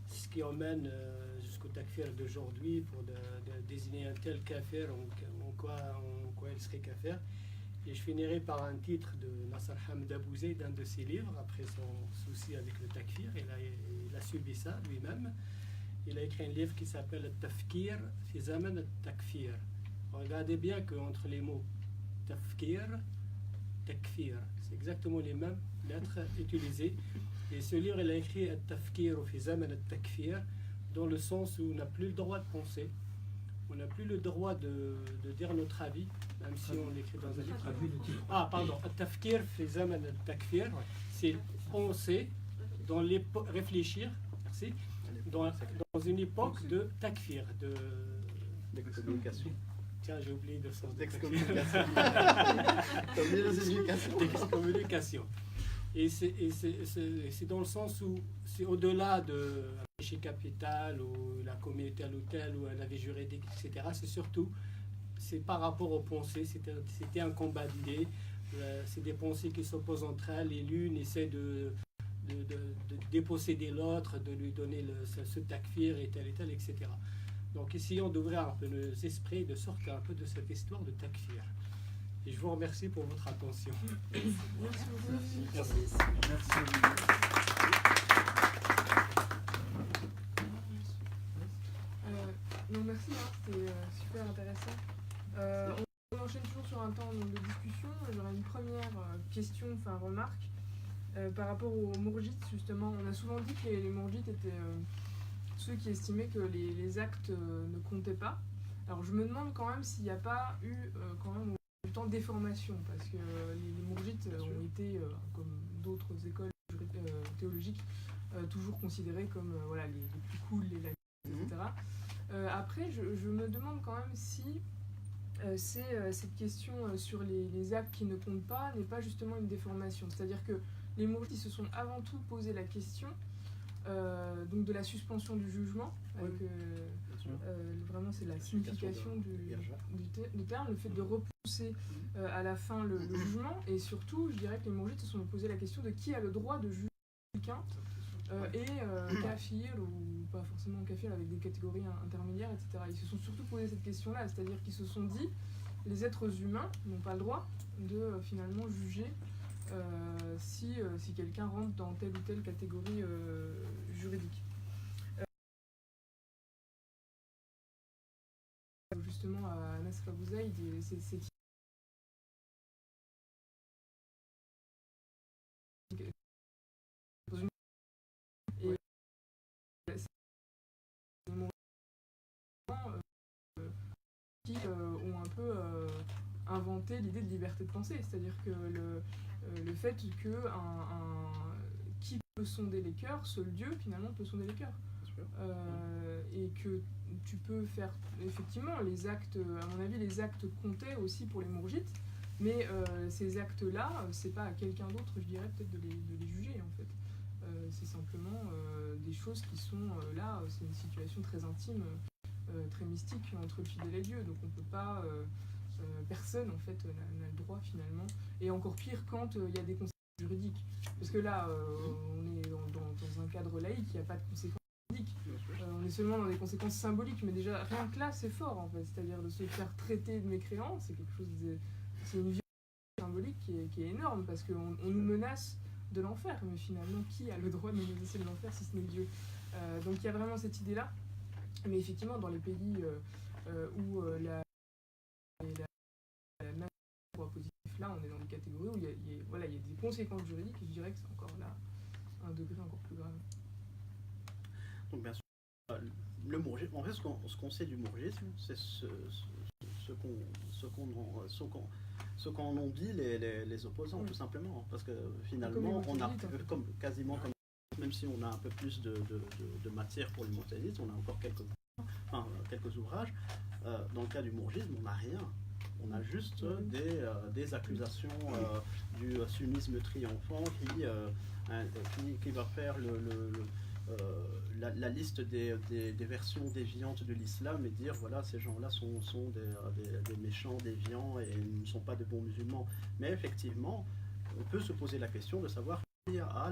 [SPEAKER 3] ce qui emmène jusqu'au takfir d'aujourd'hui pour désigner un tel kafir, en quoi il serait kafir. Et je finirai par un titre de Nasser Hamd Abou Zaid, d'un de ses livres, après son souci avec le takfir. Il a subi ça lui-même. Il a écrit un livre qui s'appelle Tafkir fi Zaman al-Takfir. Regardez bien qu'entre les mots Tafkir, Takfir, c'est exactement les mêmes lettres utilisées. Et ce livre, il a écrit Tafkir fi Zaman al-Takfir, dans le sens où on n'a plus le droit de penser, on n'a plus le droit de dire notre avis, même si on l'écrit dans un livre. Ah, pardon, Tafkir fi Zaman al-Takfir, c'est penser, réfléchir, merci, dans une époque de takfir,
[SPEAKER 1] d'excommunication.
[SPEAKER 3] Tiens, j'ai oublié le sens
[SPEAKER 1] d'excommunication.
[SPEAKER 3] D'excommunication. Et c'est dans le sens où c'est au-delà de péché capital ou la communauté à l'hôtel ou un avis juridique, etc. C'est par rapport aux pensées. C'était un combat d'idées. C'est des pensées qui s'opposent entre elles et l'une essaie de déposséder l'autre, de lui donner ce takfir et tel, etc. Donc essayons d'ouvrir un peu nos esprits, de sortir un peu de cette histoire de takfir. Et je vous remercie pour votre attention.
[SPEAKER 2] Merci beaucoup. Donc merci, c'était super intéressant. On enchaîne toujours sur un temps de discussion. J'aurais une première question, enfin remarque. Par rapport aux mourjites, justement, on a souvent dit que les mourjites étaient ceux qui estimaient que les actes ne comptaient pas. Alors je me demande quand même s'il n'y a pas eu quand même du temps de déformation, parce que les mourjites ont été, comme d'autres écoles théologiques, toujours considérés comme les plus cool, les laïcs, etc. Après, je me demande quand même si cette question sur les actes qui ne comptent pas n'est pas justement une déformation. C'est-à-dire que les mourjites se sont avant tout posé la question donc de la suspension du jugement, avec,
[SPEAKER 1] Bien sûr.
[SPEAKER 2] vraiment c'est la
[SPEAKER 1] L'explication
[SPEAKER 2] signification
[SPEAKER 1] de Irja.
[SPEAKER 2] du terme, le fait de repousser à la fin le jugement, et surtout je dirais que les mourjites se sont posé la question de qui a le droit de juger quelqu'un, kafir ou pas forcément kafir avec des catégories intermédiaires, etc. Ils se sont surtout posé cette question-là, c'est-à-dire qu'ils se sont dit les êtres humains n'ont pas le droit de finalement juger si quelqu'un rentre dans telle ou telle catégorie juridique. Justement à Nasr Abou Zaïd, c'est et qui ont un peu inventé l'idée de liberté de pensée, c'est-à-dire que le fait que qui peut sonder les cœurs, seul Dieu finalement peut sonder les cœurs. Et que tu peux faire effectivement les actes, à mon avis les actes comptaient aussi pour les mourjites, mais ces actes-là, c'est pas à quelqu'un d'autre, je dirais, peut-être de les juger en fait. C'est simplement des choses qui sont là, c'est une situation très intime, très mystique entre le fidèle et Dieu, donc on peut pas, personne en fait n'a le droit finalement, et encore pire quand il y a des conséquences juridiques, parce que là on est dans un cadre laïque, il n'y a pas de conséquences juridiques, on est seulement dans des conséquences symboliques, mais déjà rien que là c'est fort en fait, c'est-à-dire de se faire traiter de mécréant, c'est quelque chose c'est une violence symbolique qui est énorme, parce qu'on nous menace de l'enfer, mais finalement qui a le droit de nous menacer de l'enfer si ce n'est Dieu? Donc il y a vraiment cette idée-là, mais effectivement dans les pays où la positif, là on est dans des catégories où il y a des conséquences juridiques, et je dirais que c'est encore là un degré encore plus grave.
[SPEAKER 1] Donc bien sûr, le mourjisme, en fait ce qu'on sait du mourjisme, c'est ce qu'en ont dit les opposants, tout simplement, parce que finalement on a quasiment comme, même si on a un peu plus de matière pour les mu'tazilistes, on a encore quelques ouvrages. Dans le cas du mourjisme, on n'a rien. On a juste des accusations du sunnisme triomphant qui va faire la liste des versions déviantes de l'islam et dire voilà, ces gens-là sont des méchants, déviants et ne sont pas de bons musulmans. Mais effectivement, on peut se poser la question de savoir qui a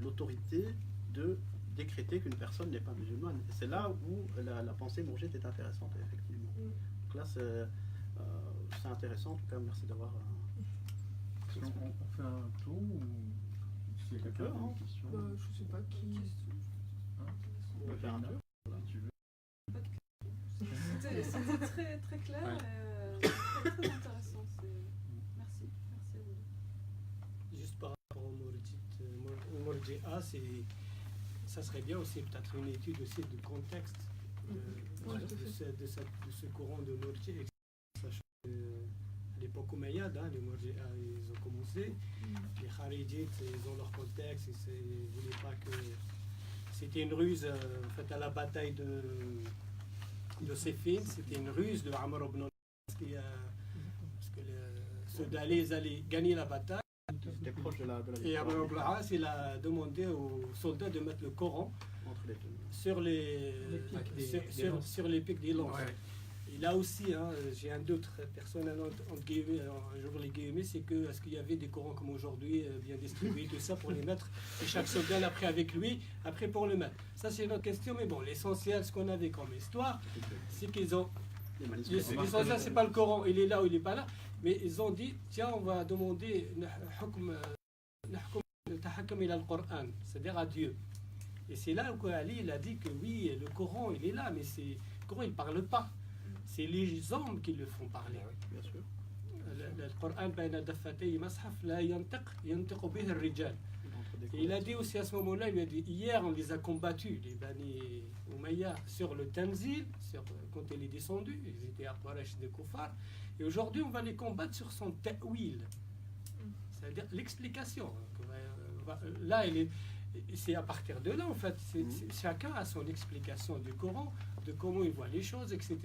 [SPEAKER 1] l'autorité de décréter qu'une personne n'est pas musulmane. Et c'est là où la pensée mourjite est intéressante, effectivement. Donc là, c'est intéressant. En tout cas, merci d'avoir...
[SPEAKER 7] On fait un tour ou s'il y a quelqu'un qui a une question?
[SPEAKER 2] Je sais pas qui...
[SPEAKER 1] On peut faire un tour.
[SPEAKER 7] Si tu veux.
[SPEAKER 8] C'était très, très clair et très intéressant. Merci à vous.
[SPEAKER 3] Juste par rapport au Mourji'a, ça serait bien aussi peut-être une étude aussi de contexte de ce courant de Mourji'a, sachant qu'à l'époque omeyyade, les Mourji'a ils ont commencé, les Kharijites ils ont leur contexte, ils ne voulaient pas que c'était une ruse en fait à la bataille de Siffin, c'était une ruse de Amr ibn al-As parce que ceux d'Ali ils allaient gagner la bataille.
[SPEAKER 1] C'était proche de la
[SPEAKER 3] Et Amr ibn al-As il a demandé aux soldats de mettre le Coran sur les pics des lances.
[SPEAKER 4] Ouais.
[SPEAKER 3] Et là aussi, j'ai un doute personnel entre guillemets, j'ouvre les guillemets, c'est que est-ce qu'il y avait des Corans comme aujourd'hui bien distribués, tout ça pour les mettre, et chaque soldat l'a pris avec lui, après pour le mettre. Ça c'est une autre question, mais bon, l'essentiel, ce qu'on avait comme histoire, c'est qu'ils ont... L'essentiel, c'est pas le Coran, il est là ou il n'est pas là, mais ils ont dit, tiens, on va demander c'est-à-dire à Dieu. Et c'est là où Ali il a dit que oui, le Coran il est là, mais le Coran il ne parle pas. C'est les hommes qui le font parler.
[SPEAKER 1] Bien sûr.
[SPEAKER 3] Le Coran bayna daffatay mashaf la yantiq bihi ar-rijal. Et il a dit aussi à ce moment-là, il a dit hier on les a combattus, les Bani Umayya, sur le Tanzil, quand il est descendu, ils étaient à Quraysh de Koufar, et aujourd'hui on va les combattre sur son ta'wil, c'est-à-dire l'explication. Là, c'est à partir de là en fait, chacun a son explication du Coran, de comment il voit les choses, etc.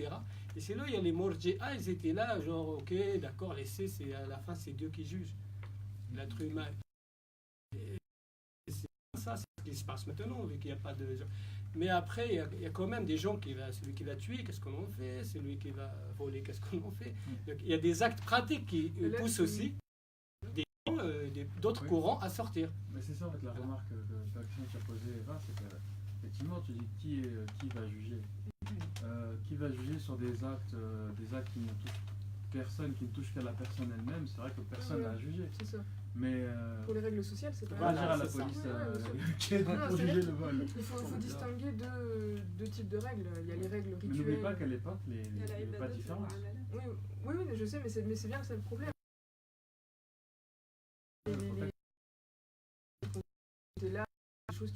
[SPEAKER 3] Et c'est là il y a les Mourji'a, ils étaient là, genre ok, d'accord, laissez, c'est à la fin c'est Dieu qui juge l'être humain. ça, c'est ce qui se passe maintenant, vu qu'il n'y a pas de... Mais après, il y a quand même des gens celui qui va tuer, qu'est-ce qu'on en fait? Celui qui va voler, qu'est-ce qu'on en fait? Donc, il y a des actes pratiques qui poussent aussi d'autres courants à sortir.
[SPEAKER 7] Mais c'est ça en fait la remarque que l'action qui a posée Eva, c'est que effectivement tu dis qui va juger, qui va juger sur des actes qui ne touchent personne, qui ne touchent qu'à la personne elle-même. C'est vrai que personne n'a à juger.
[SPEAKER 2] C'est ça.
[SPEAKER 7] Mais
[SPEAKER 2] pour les règles sociales, c'est pas
[SPEAKER 7] on va dire à la
[SPEAKER 3] c'est ça.
[SPEAKER 7] police
[SPEAKER 2] Ouais,
[SPEAKER 7] qui est pour juger le vol.
[SPEAKER 2] Il faut distinguer deux types de règles. Il y a les règles
[SPEAKER 7] Mais
[SPEAKER 2] rituelles.
[SPEAKER 7] n'oublie pas qu'à l'époque, il
[SPEAKER 8] Il y a
[SPEAKER 7] n'y
[SPEAKER 8] la
[SPEAKER 7] avait pas de
[SPEAKER 8] ibadat,
[SPEAKER 7] différence.
[SPEAKER 2] Oui, je sais, mais c'est bien que c'est le problème. C'est là des choses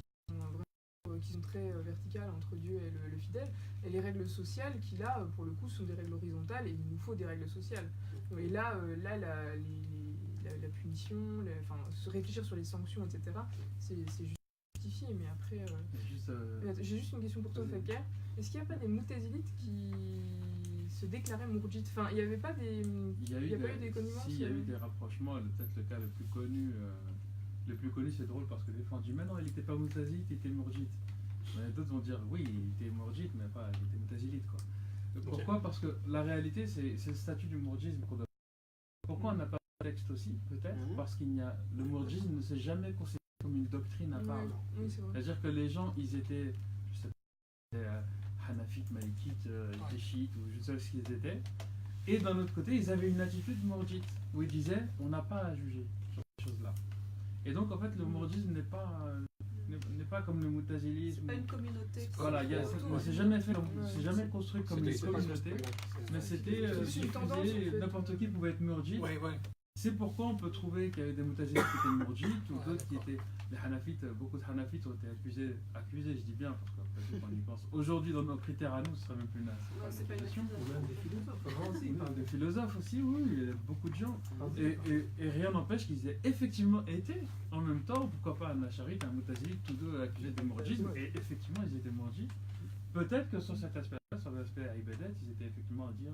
[SPEAKER 2] qui sont très verticales entre Dieu et le fidèle, et les règles sociales qui là, pour le coup, sont des règles horizontales, et il nous faut des règles sociales. Et là, la punition, se réfléchir sur les sanctions, etc., c'est justifié, mais après... J'ai juste une question pour toi, Fakir. Est-ce qu'il n'y a pas des moutazilites qui se déclaraient mourjites? Enfin, il n'y avait pas des...
[SPEAKER 7] Il y a eu des connivents. Si, il y a eu des rapprochements. Peut-être le cas le plus connu, c'est drôle parce que des fois on dit mais non, il n'était pas moutazilite, il était mourjite. Mais d'autres vont dire oui, il était mourjite, mais pas, il était moutazilite, quoi. Pourquoi? Parce que la réalité, c'est le statut du mourjisme qu'on doit... Pourquoi on n'a pas de texte aussi? Peut-être parce qu'il y a... Le mourjisme ne s'est jamais considéré comme une doctrine à part.
[SPEAKER 2] Oui, c'est vrai.
[SPEAKER 7] C'est-à-dire que les gens, ils étaient, je sais pas, hanafites, malikites, ils étaient chiites, ou je sais pas ce qu'ils étaient. Et d'un autre côté, ils avaient une attitude mourjite, où ils disaient, on n'a pas à juger sur ces choses-là. Et donc, en fait, le mourjisme n'est pas comme le moutazilisme.
[SPEAKER 8] C'est pas une communauté.
[SPEAKER 7] Voilà, c'est jamais fait, c'est jamais construit comme une communauté, mais c'était n'importe qui pouvait être mourjite. C'est pourquoi on peut trouver qu'il y avait des moutazilites qui étaient mourjites ou d'autres qui étaient les hanafites. Beaucoup de hanafites ont été accusés, je dis bien parce qu'après on y pense. Aujourd'hui, dans nos critères à nous, ce serait même plus une accusation.
[SPEAKER 6] Ou même des philosophes.
[SPEAKER 7] Oui, des philosophes aussi, oui, il y a beaucoup de gens. Et rien n'empêche qu'ils aient effectivement été, en même temps, pourquoi pas un acharit, un moutazilite, tous deux accusés de mourjisme, et effectivement ils étaient mourjites. Peut-être que sur cet aspect-là, sur l'aspect Ibadat, ils étaient effectivement à dire.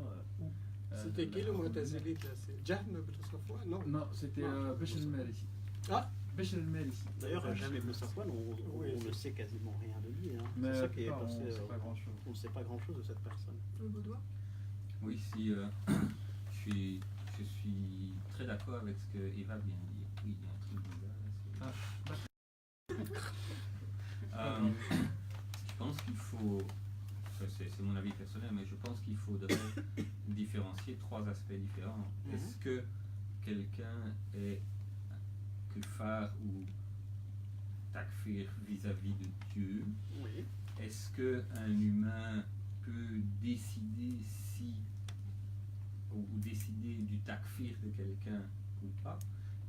[SPEAKER 3] C'était qui le moutazilite là? C'est Jahm ibn Safwan?
[SPEAKER 7] Non, c'était Bishr al-Marisi.
[SPEAKER 3] Ah,
[SPEAKER 7] Bishr al-Marisi.
[SPEAKER 1] D'ailleurs, Jahm ibn Safwan, on ne sait quasiment rien de lui. Hein. C'est ça qui est
[SPEAKER 7] on ne sait pas grand-chose.
[SPEAKER 1] On ne sait pas grand-chose de cette personne.
[SPEAKER 9] Oui, si je suis très d'accord avec ce que Eva vient de dire. Oui, il y a un truc bizarre. Je pense qu'il faut, c'est mon avis personnel, mais je pense qu'il faudrait différencier trois aspects différents. Est-ce que quelqu'un est kufar ou takfir vis-à-vis de Dieu?
[SPEAKER 1] Oui.
[SPEAKER 9] Est-ce qu'un humain peut décider ou décider du takfir de quelqu'un ou pas?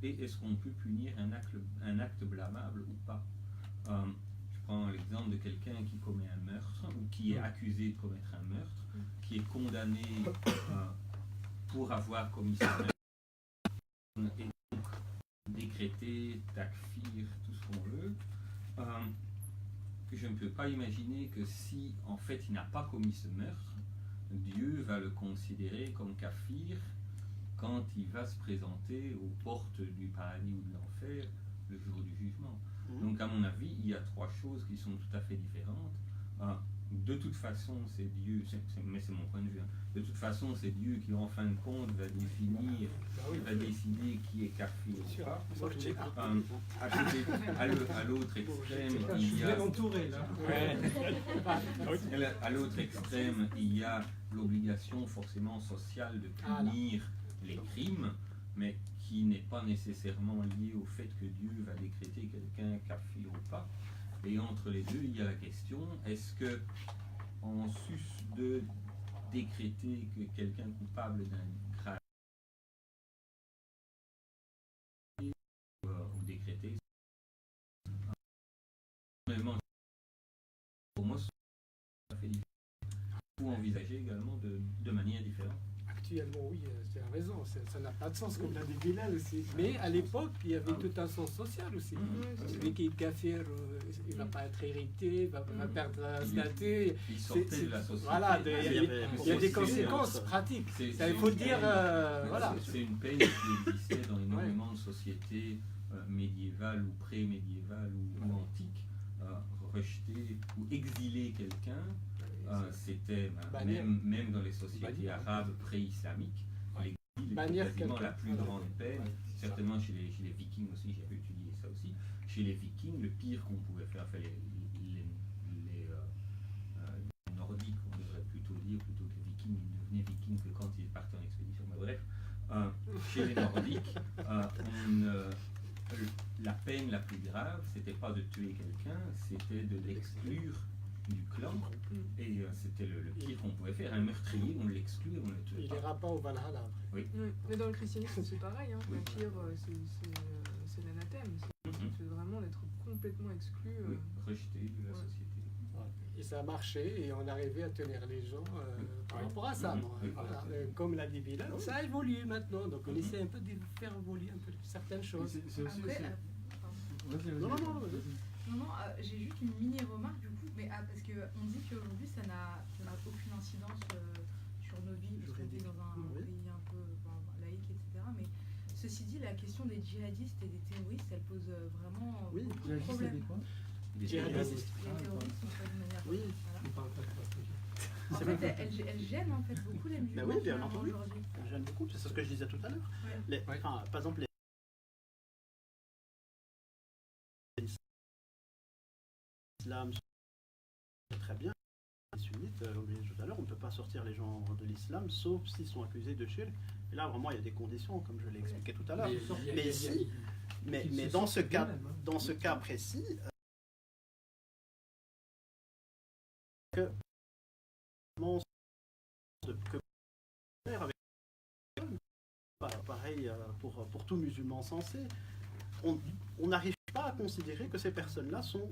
[SPEAKER 9] Et est-ce qu'on peut punir un acte blâmable ou pas? Je prends l'exemple de quelqu'un qui commet un meurtre ou qui est accusé de commettre un meurtre, qui est condamné pour avoir commis ce meurtre et donc décrété, takfir, tout ce qu'on veut. Je ne peux pas imaginer que si en fait il n'a pas commis ce meurtre, Dieu va le considérer comme kafir quand il va se présenter aux portes du paradis ou de l'enfer le jour du jugement. Donc à mon avis, il y a trois choses qui sont tout à fait différentes. De toute façon, c'est Dieu, mais c'est mon point de vue, hein. De toute façon, c'est Dieu qui en fin de compte va définir, va décider qui est kafir ou pas. À l'autre extrême, il y a... À l'autre extrême, il y a l'obligation forcément sociale de punir les crimes, mais qui n'est pas nécessairement lié au fait que Dieu va décréter quelqu'un kafir ou pas. Et entre les deux, il y a la question, est-ce que, en sus de décréter que quelqu'un coupable d'un crime ou décréter, pour moi, ça fait différent. Il faut envisager également de manière différente.
[SPEAKER 3] Actuellement, oui, tu as raison, ça n'a pas de sens comme l'a dit Bilal aussi. Mais à l'époque, il y avait tout un sens social aussi. Celui qui est kafir, il ne va pas être hérité, il va perdre la statut.
[SPEAKER 9] Il sortait de la société.
[SPEAKER 3] Voilà, il y a des conséquences pratiques. Il faut dire, voilà.
[SPEAKER 9] C'est une peine qui existait dans énormément de sociétés médiévale ou pré-médiévale ou antique, rejeter ou exiler quelqu'un, c'était même dans les sociétés arabes pré-islamiques, l'exil était quasiment la plus grande peine. Certainement chez les Vikings aussi, j'avais étudié ça aussi. Chez les Vikings, le pire qu'on pouvait faire, enfin, les Nordiques, on devrait plutôt dire, plutôt que les Vikings, ils devenaient Vikings que quand ils partaient en expédition. Mais bref, chez les Nordiques, la peine la plus grave, c'était pas de tuer quelqu'un, c'était de l'exclure du clan. Et c'était le pire qu'on pouvait faire. Un meurtrier, on l'exclut, on le tue.
[SPEAKER 3] Il n'ira pas au Valhalla.
[SPEAKER 2] Oui. Mais dans le christianisme, c'est pareil. Hein. Le pire, c'est l'anathème. C'est vraiment d'être complètement exclu.
[SPEAKER 9] Rejeté de la société.
[SPEAKER 3] Et ça a marché et on arrivait à tenir les gens par rapport à ça. Voilà. Comme l'a dit Bilal, ça a évolué maintenant. Donc on essaie un peu de faire évoluer un peu certaines choses.
[SPEAKER 10] Non, j'ai juste une mini remarque du coup, mais parce qu'on dit qu'aujourd'hui ça n'a aucune incidence sur nos vies, parce qu'on vit dans un pays un peu laïque, etc. Mais ceci dit, la question des djihadistes et des terroristes, elle pose vraiment beaucoup de problèmes.
[SPEAKER 3] Des djihadistes.
[SPEAKER 10] Les terroristes sont pas d'une manière.
[SPEAKER 1] Oui.
[SPEAKER 10] En fait, elle gêne en fait beaucoup les musulmans aujourd'hui.
[SPEAKER 1] Elle gêne beaucoup, c'est ce que je disais tout à l'heure. Par exemple, l'islam, c'est très bien. Les sunnites, tout à l'heure, on ne peut pas sortir les gens de l'islam sauf s'ils sont accusés de shirk. Et là, vraiment, il y a des conditions, comme je l'ai expliqué tout à l'heure. Mais ici, mais dans ce cas précis, que pareil pour tout musulman sensé, on n'arrive pas à considérer que ces personnes-là sont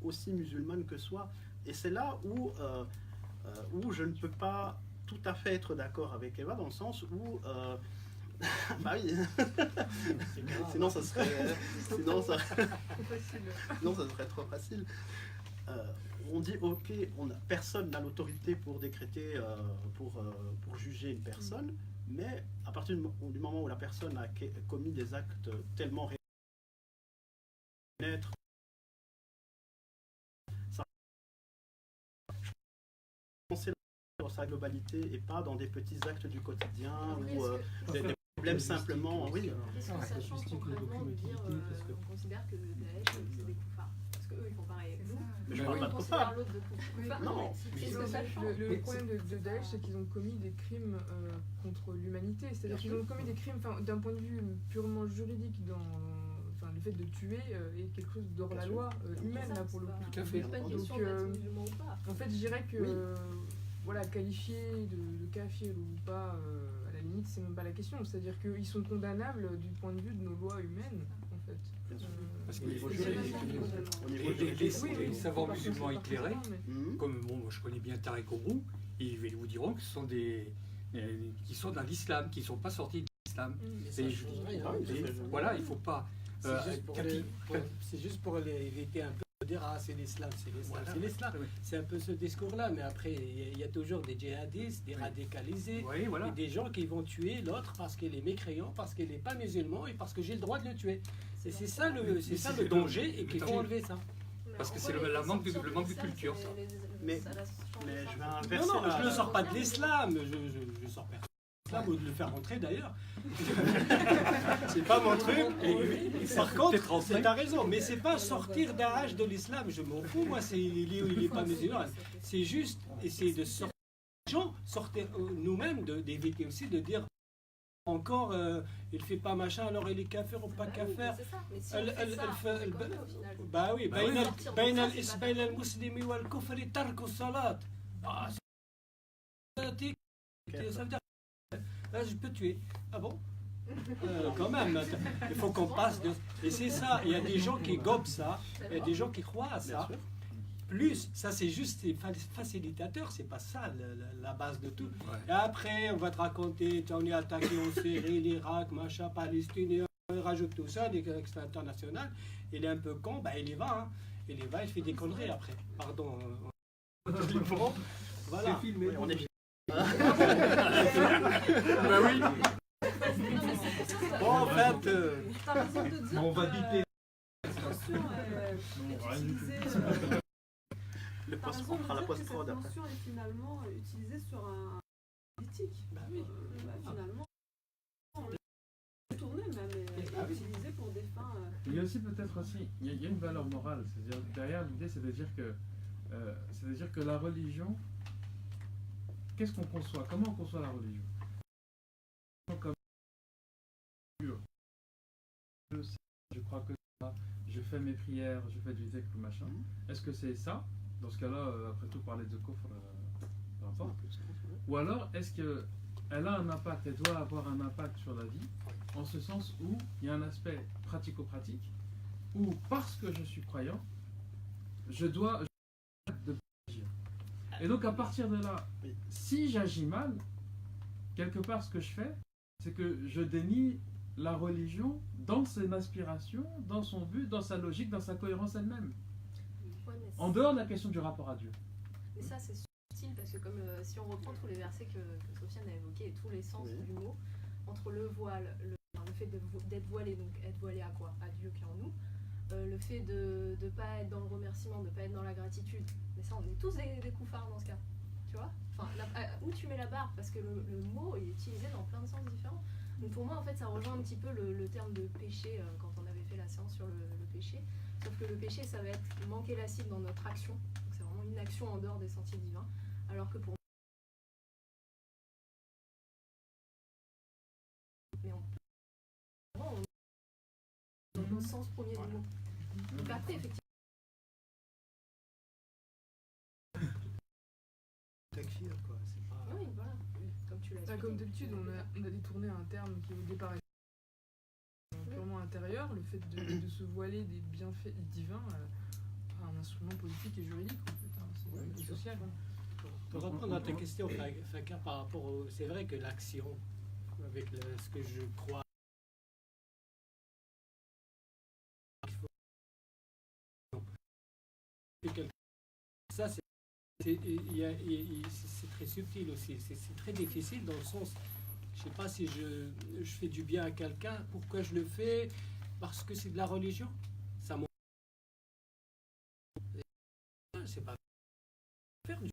[SPEAKER 1] aussi musulmanes que soi. Et c'est là où je ne peux pas tout à fait être d'accord avec Eva, dans le sens où bah oui, sinon ça serait trop facile. On dit ok, personne n'a l'autorité pour décréter, pour juger une personne, mais à partir du moment où la personne a commis des actes tellement reconnaître, ça penser dans sa globalité et pas dans des petits actes du quotidien ou des problèmes simplement. Oui.
[SPEAKER 8] Est-ce que ça change concrètement de dire on considère que Daesh c'est des koufars? Parce qu'eux ils font pareil avec nous.
[SPEAKER 1] Mais je parle pas de koufars. Non.
[SPEAKER 2] Le problème de Daesh, c'est qu'ils ont commis des crimes contre l'humanité. C'est-à-dire qu'ils ont commis des crimes, d'un point de vue purement juridique, le fait de tuer est quelque chose d'hors la loi humaine, là, pour le coup.
[SPEAKER 8] Tout à fait. Donc,
[SPEAKER 2] en fait, je dirais que qualifier de kafir ou pas, à la limite, c'est même pas la question. C'est-à-dire qu'ils sont condamnables du point de vue de nos lois humaines, en fait.
[SPEAKER 4] Parce que les savants musulmans éclairés, comme moi je connais bien Tarek Obrou, ils vous diront que ce sont qui sont dans l'islam, qui ne sont pas sortis de l'islam. Voilà, il ne faut pas.
[SPEAKER 3] C'est juste pour éviter un peu de dire c'est l'islam, c'est l'islam. C'est un peu ce discours-là, mais après il y a toujours des djihadistes, des radicalisés, et des gens qui vont tuer l'autre parce qu'il est mécréant, parce qu'il n'est pas musulman et parce que j'ai le droit de le tuer. C'est ça le danger et qu'il faut enlever ça.
[SPEAKER 4] Parce que c'est le manque de culture. Ça.
[SPEAKER 1] Mais je vais inverser.
[SPEAKER 3] Non, je ne sors pas de l'islam, je sors pas. Ou de le faire rentrer d'ailleurs. C'est pas mon truc. Par contre, t'as raison, mais c'est pas sortir Daesh de l'islam, je m'en fous, moi, il est pas musulman. C'est juste essayer de sortir les gens, sortir nous-mêmes, d'éviter aussi de dire encore, il fait pas machin, alors il est kafir ou pas kafir. Bah oui, bain al-muslimi wal-kufri tarku salat. Ça veut dire là, je peux tuer. Ah bon quand même, il faut qu'on passe de... Et c'est ça, il y a des gens qui gobent ça, il y a des gens qui croient à ça. Plus, ça c'est juste des facilitateurs, c'est pas ça la base de tout. Et après, on va te raconter, on est attaqué en Syrie, l'Irak, machin, Palestine, on rajoute tout ça, des textes internationaux. Il est un peu con, il y va. Il y va, il fait des conneries après. Pardon. Voilà.
[SPEAKER 1] C'est filmé. On est
[SPEAKER 4] bah oui.
[SPEAKER 1] Bon, en fait...
[SPEAKER 8] T'as raison de dire
[SPEAKER 6] on va biper.
[SPEAKER 8] Attention, utiliser...
[SPEAKER 1] Le
[SPEAKER 8] T'as raison
[SPEAKER 1] post-prod,
[SPEAKER 8] de
[SPEAKER 1] on fera la
[SPEAKER 8] dire que
[SPEAKER 1] post-prod
[SPEAKER 8] cette
[SPEAKER 1] après.
[SPEAKER 8] notion est finalement utilisée sur un politique.
[SPEAKER 1] Bah oui.
[SPEAKER 8] Finalement, on l'a tourné même et utilisé pour des fins...
[SPEAKER 7] Il y a aussi peut-être aussi, il y a une valeur morale. C'est-à-dire, derrière l'idée, c'est de dire que la religion, qu'est-ce qu'on conçoit? Comment on conçoit la religion? Comme je crois que ça, je fais mes prières, je fais du zikr, machin. Est-ce que c'est ça? Dans ce cas-là, après tout, parler de kufr, peu importe. Ou alors, est-ce qu'elle a un impact, elle doit avoir un impact sur la vie, en ce sens où il y a un aspect pratico-pratique, où parce que je suis croyant, je dois agir. Et donc à partir de là, si j'agis mal, quelque part ce que je fais, c'est que je dénie la religion dans son aspiration, dans son but, dans sa logique, dans sa cohérence elle-même.
[SPEAKER 11] Ouais,
[SPEAKER 7] En dehors de la question du rapport à Dieu.
[SPEAKER 11] Mais ça, c'est subtil parce que, comme si on reprend tous les versets que Sofiane a évoqués et tous les sens du mot, entre le voile, le fait d'être voilé, donc être voilé à quoi? À Dieu qui est en nous. Le fait de ne pas être dans le remerciement, de ne pas être dans la gratitude. Mais ça, on est tous des koufars dans ce cas. Tu vois? Enfin, où tu mets la barre? Parce que le mot est utilisé dans plein de sens différents. Donc pour moi, en fait, ça rejoint un petit peu le terme de péché quand on avait fait la séance sur le péché. Sauf que le péché, ça va être manquer la cible dans notre action. Donc c'est vraiment une action en dehors des sentiers divins. Alors que pour mais on dans le sens premier du mot. Donc après, effectivement.
[SPEAKER 1] Takfir, quoi. C'est pas...
[SPEAKER 11] Oui, voilà. Comme tu l'as expliqué.
[SPEAKER 2] Comme d'habitude, on a détourné un terme qui au départ est purement intérieur, le fait de se voiler des bienfaits divins à un instrument politique et juridique, en fait. C'est social.
[SPEAKER 3] Pour répondre à ta question, Fakir, par rapport au... C'est vrai que l'action, avec ce que je crois, ça c'est très subtil aussi, c'est très difficile dans le sens, je sais pas si je fais du bien à quelqu'un, pourquoi je le fais? Parce que c'est de la religion, ça m'en... c'est pas faire du...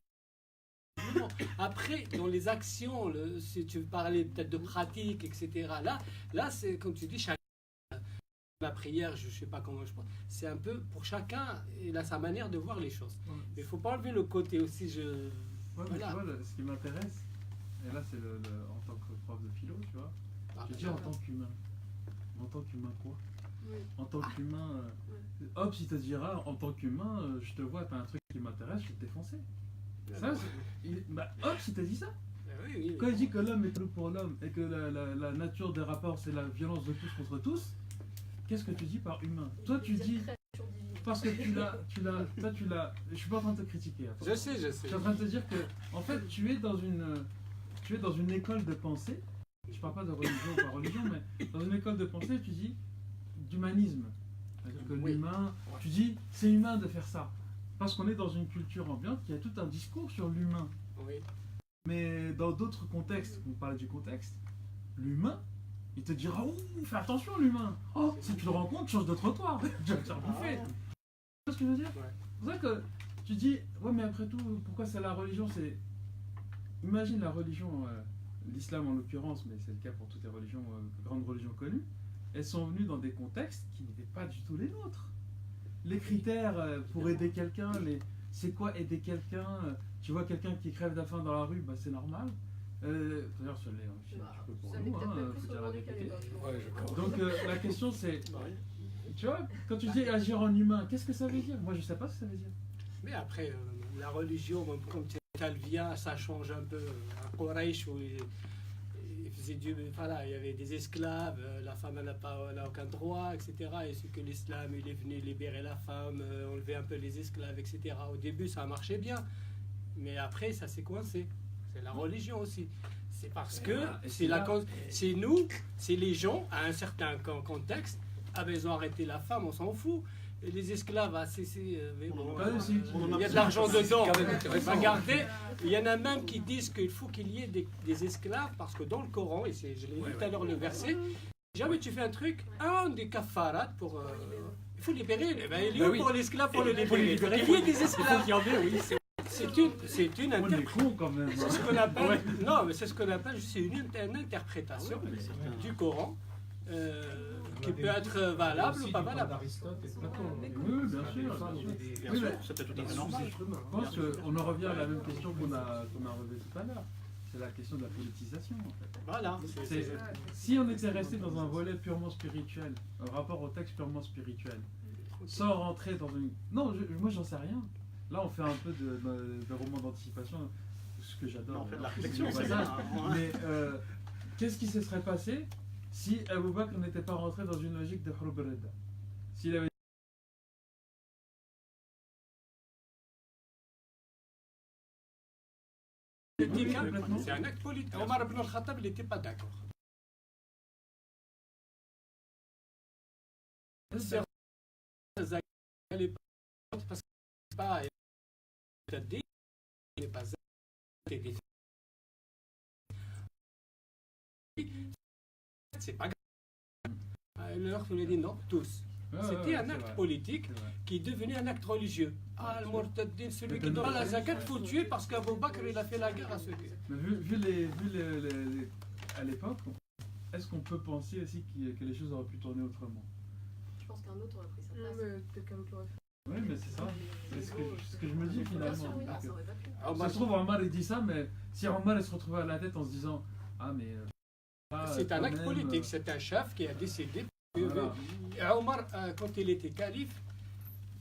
[SPEAKER 3] Après, dans les actions, si tu parlais peut-être de pratique, etc., là c'est comme tu dis, chacun, la prière, je ne sais pas comment je pense, c'est un peu pour chacun, il a sa manière de voir les choses. Mais il ne faut pas enlever le côté aussi,
[SPEAKER 7] Mais tu vois, ce qui m'intéresse, et là c'est en tant que prof de philo, tu vois, je dis en tant qu'humain. En tant qu'humain quoi? En tant qu'humain, Hobbes il te dira, en tant qu'humain, je te vois, tu as un truc qui m'intéresse, je vais te défoncer. Ça, Hobbes il te dit ça. Quand il dit que l'homme est tout pour l'homme et que la nature des rapports c'est la violence de tous contre tous, qu'est-ce que tu dis par humain? Toi tu dis, parce que tu l'as, je suis pas en train de te critiquer.
[SPEAKER 3] Je sais.
[SPEAKER 7] Je suis en train de te dire que, en fait, tu es dans une école de pensée, je parle pas de religion ou pas religion, mais dans une école de pensée, tu dis d'humanisme. C'est-à-dire que l'humain, tu dis, c'est humain de faire ça. Parce qu'on est dans une culture ambiante qui a tout un discours sur l'humain.
[SPEAKER 3] Oui.
[SPEAKER 7] Mais dans d'autres contextes, on parle du contexte, l'humain, il te dira, oh, fais attention l'humain. Oh, si tu le rencontres, change de trottoir. Tu vas te faire bouffer. Tu vois ce que je veux dire? C'est vrai que tu dis, ouais, mais après tout, pourquoi c'est la religion? C'est... Imagine la religion, l'islam en l'occurrence, mais c'est le cas pour toutes les religions, grandes religions connues, elles sont venues dans des contextes qui n'étaient pas du tout les nôtres. Les critères pour aider quelqu'un, c'est quoi aider quelqu'un? Tu vois quelqu'un qui crève de faim dans la rue, bah, c'est normal. D'ailleurs, ça l'est un petit peu pour nous, faut dire la vérité. Donc la question c'est, tu vois, quand tu dis agir en humain, qu'est-ce que ça veut dire? Moi je sais pas ce que ça veut dire.
[SPEAKER 3] Mais après, la religion, comme elle vient, ça change un peu. À Quraysh, où il faisait voilà, il y avait des esclaves, la femme elle n'a aucun droit, etc. Et c'est que l'islam il est venu libérer la femme, enlever un peu les esclaves, etc. Au début ça marchait bien, mais après ça s'est coincé. C'est la religion aussi. C'est parce que c'est nous, c'est les gens, à un certain contexte, ils ont arrêté la femme, on s'en fout. les esclaves, mais bon,
[SPEAKER 1] on
[SPEAKER 3] il y a de l'argent dedans, on va garder. Il y en a même qui disent qu'il faut qu'il y ait des esclaves, parce que dans le Coran, et je l'ai vu tout à l'heure le verset, jamais tu fais un truc, des kafarat pour... il faut libérer, il est où pour l'esclave pour le libérer? Il y a des esclaves. C'est une interprétation. C'est ce qu'on appelle. Non, mais c'est ce qu'on appelle. C'est une interprétation du Coran qui peut être valable ou pas valable.
[SPEAKER 7] Oui, bien sûr.
[SPEAKER 1] C'était tout à fait normal.
[SPEAKER 7] Je pense qu'on en revient à la même question qu'on a relevée tout à l'heure. C'est la question de la politisation, en fait.
[SPEAKER 3] Voilà.
[SPEAKER 7] Si on était resté dans un volet purement spirituel, un rapport au texte purement spirituel, sans rentrer dans une... Non, moi j'en sais rien. Là, on fait un peu de roman d'anticipation, ce que j'adore.
[SPEAKER 1] On fait de la réflexion,
[SPEAKER 7] c'est ça. Mais qu'est-ce qui se serait passé si Abu Bakr n'était pas rentré dans une logique de Hurub al-Ridda? S'il avait...
[SPEAKER 3] C'est un acte politique. Omar ibn al-Khattab, il n'était pas d'accord. Parce que pas c'est pas grave. Alors, on a dit non, tous. C'était un acte politique qui devenait un acte religieux. Le Murtaddin, celui qui donne la zakat, il faut le tuer parce qu'Abou Bakr il a fait la guerre à ceux qui.
[SPEAKER 7] Mais à l'époque, est-ce qu'on peut penser aussi que les choses auraient pu tourner autrement?
[SPEAKER 11] Je pense qu'un autre aurait pris sa place.
[SPEAKER 2] Peut-être qu'un autre l'aurait fait.
[SPEAKER 7] Oui, mais c'est ça. C'est ce que je me dis finalement.
[SPEAKER 11] Bien sûr, oui, ça aurait pas pu.
[SPEAKER 7] Ça se trouve, Omar il dit ça, mais si Omar se retrouvait à la tête en se disant mais.
[SPEAKER 3] C'est un acte politique, c'est un chef qui a décidé. Omar, quand il était calife,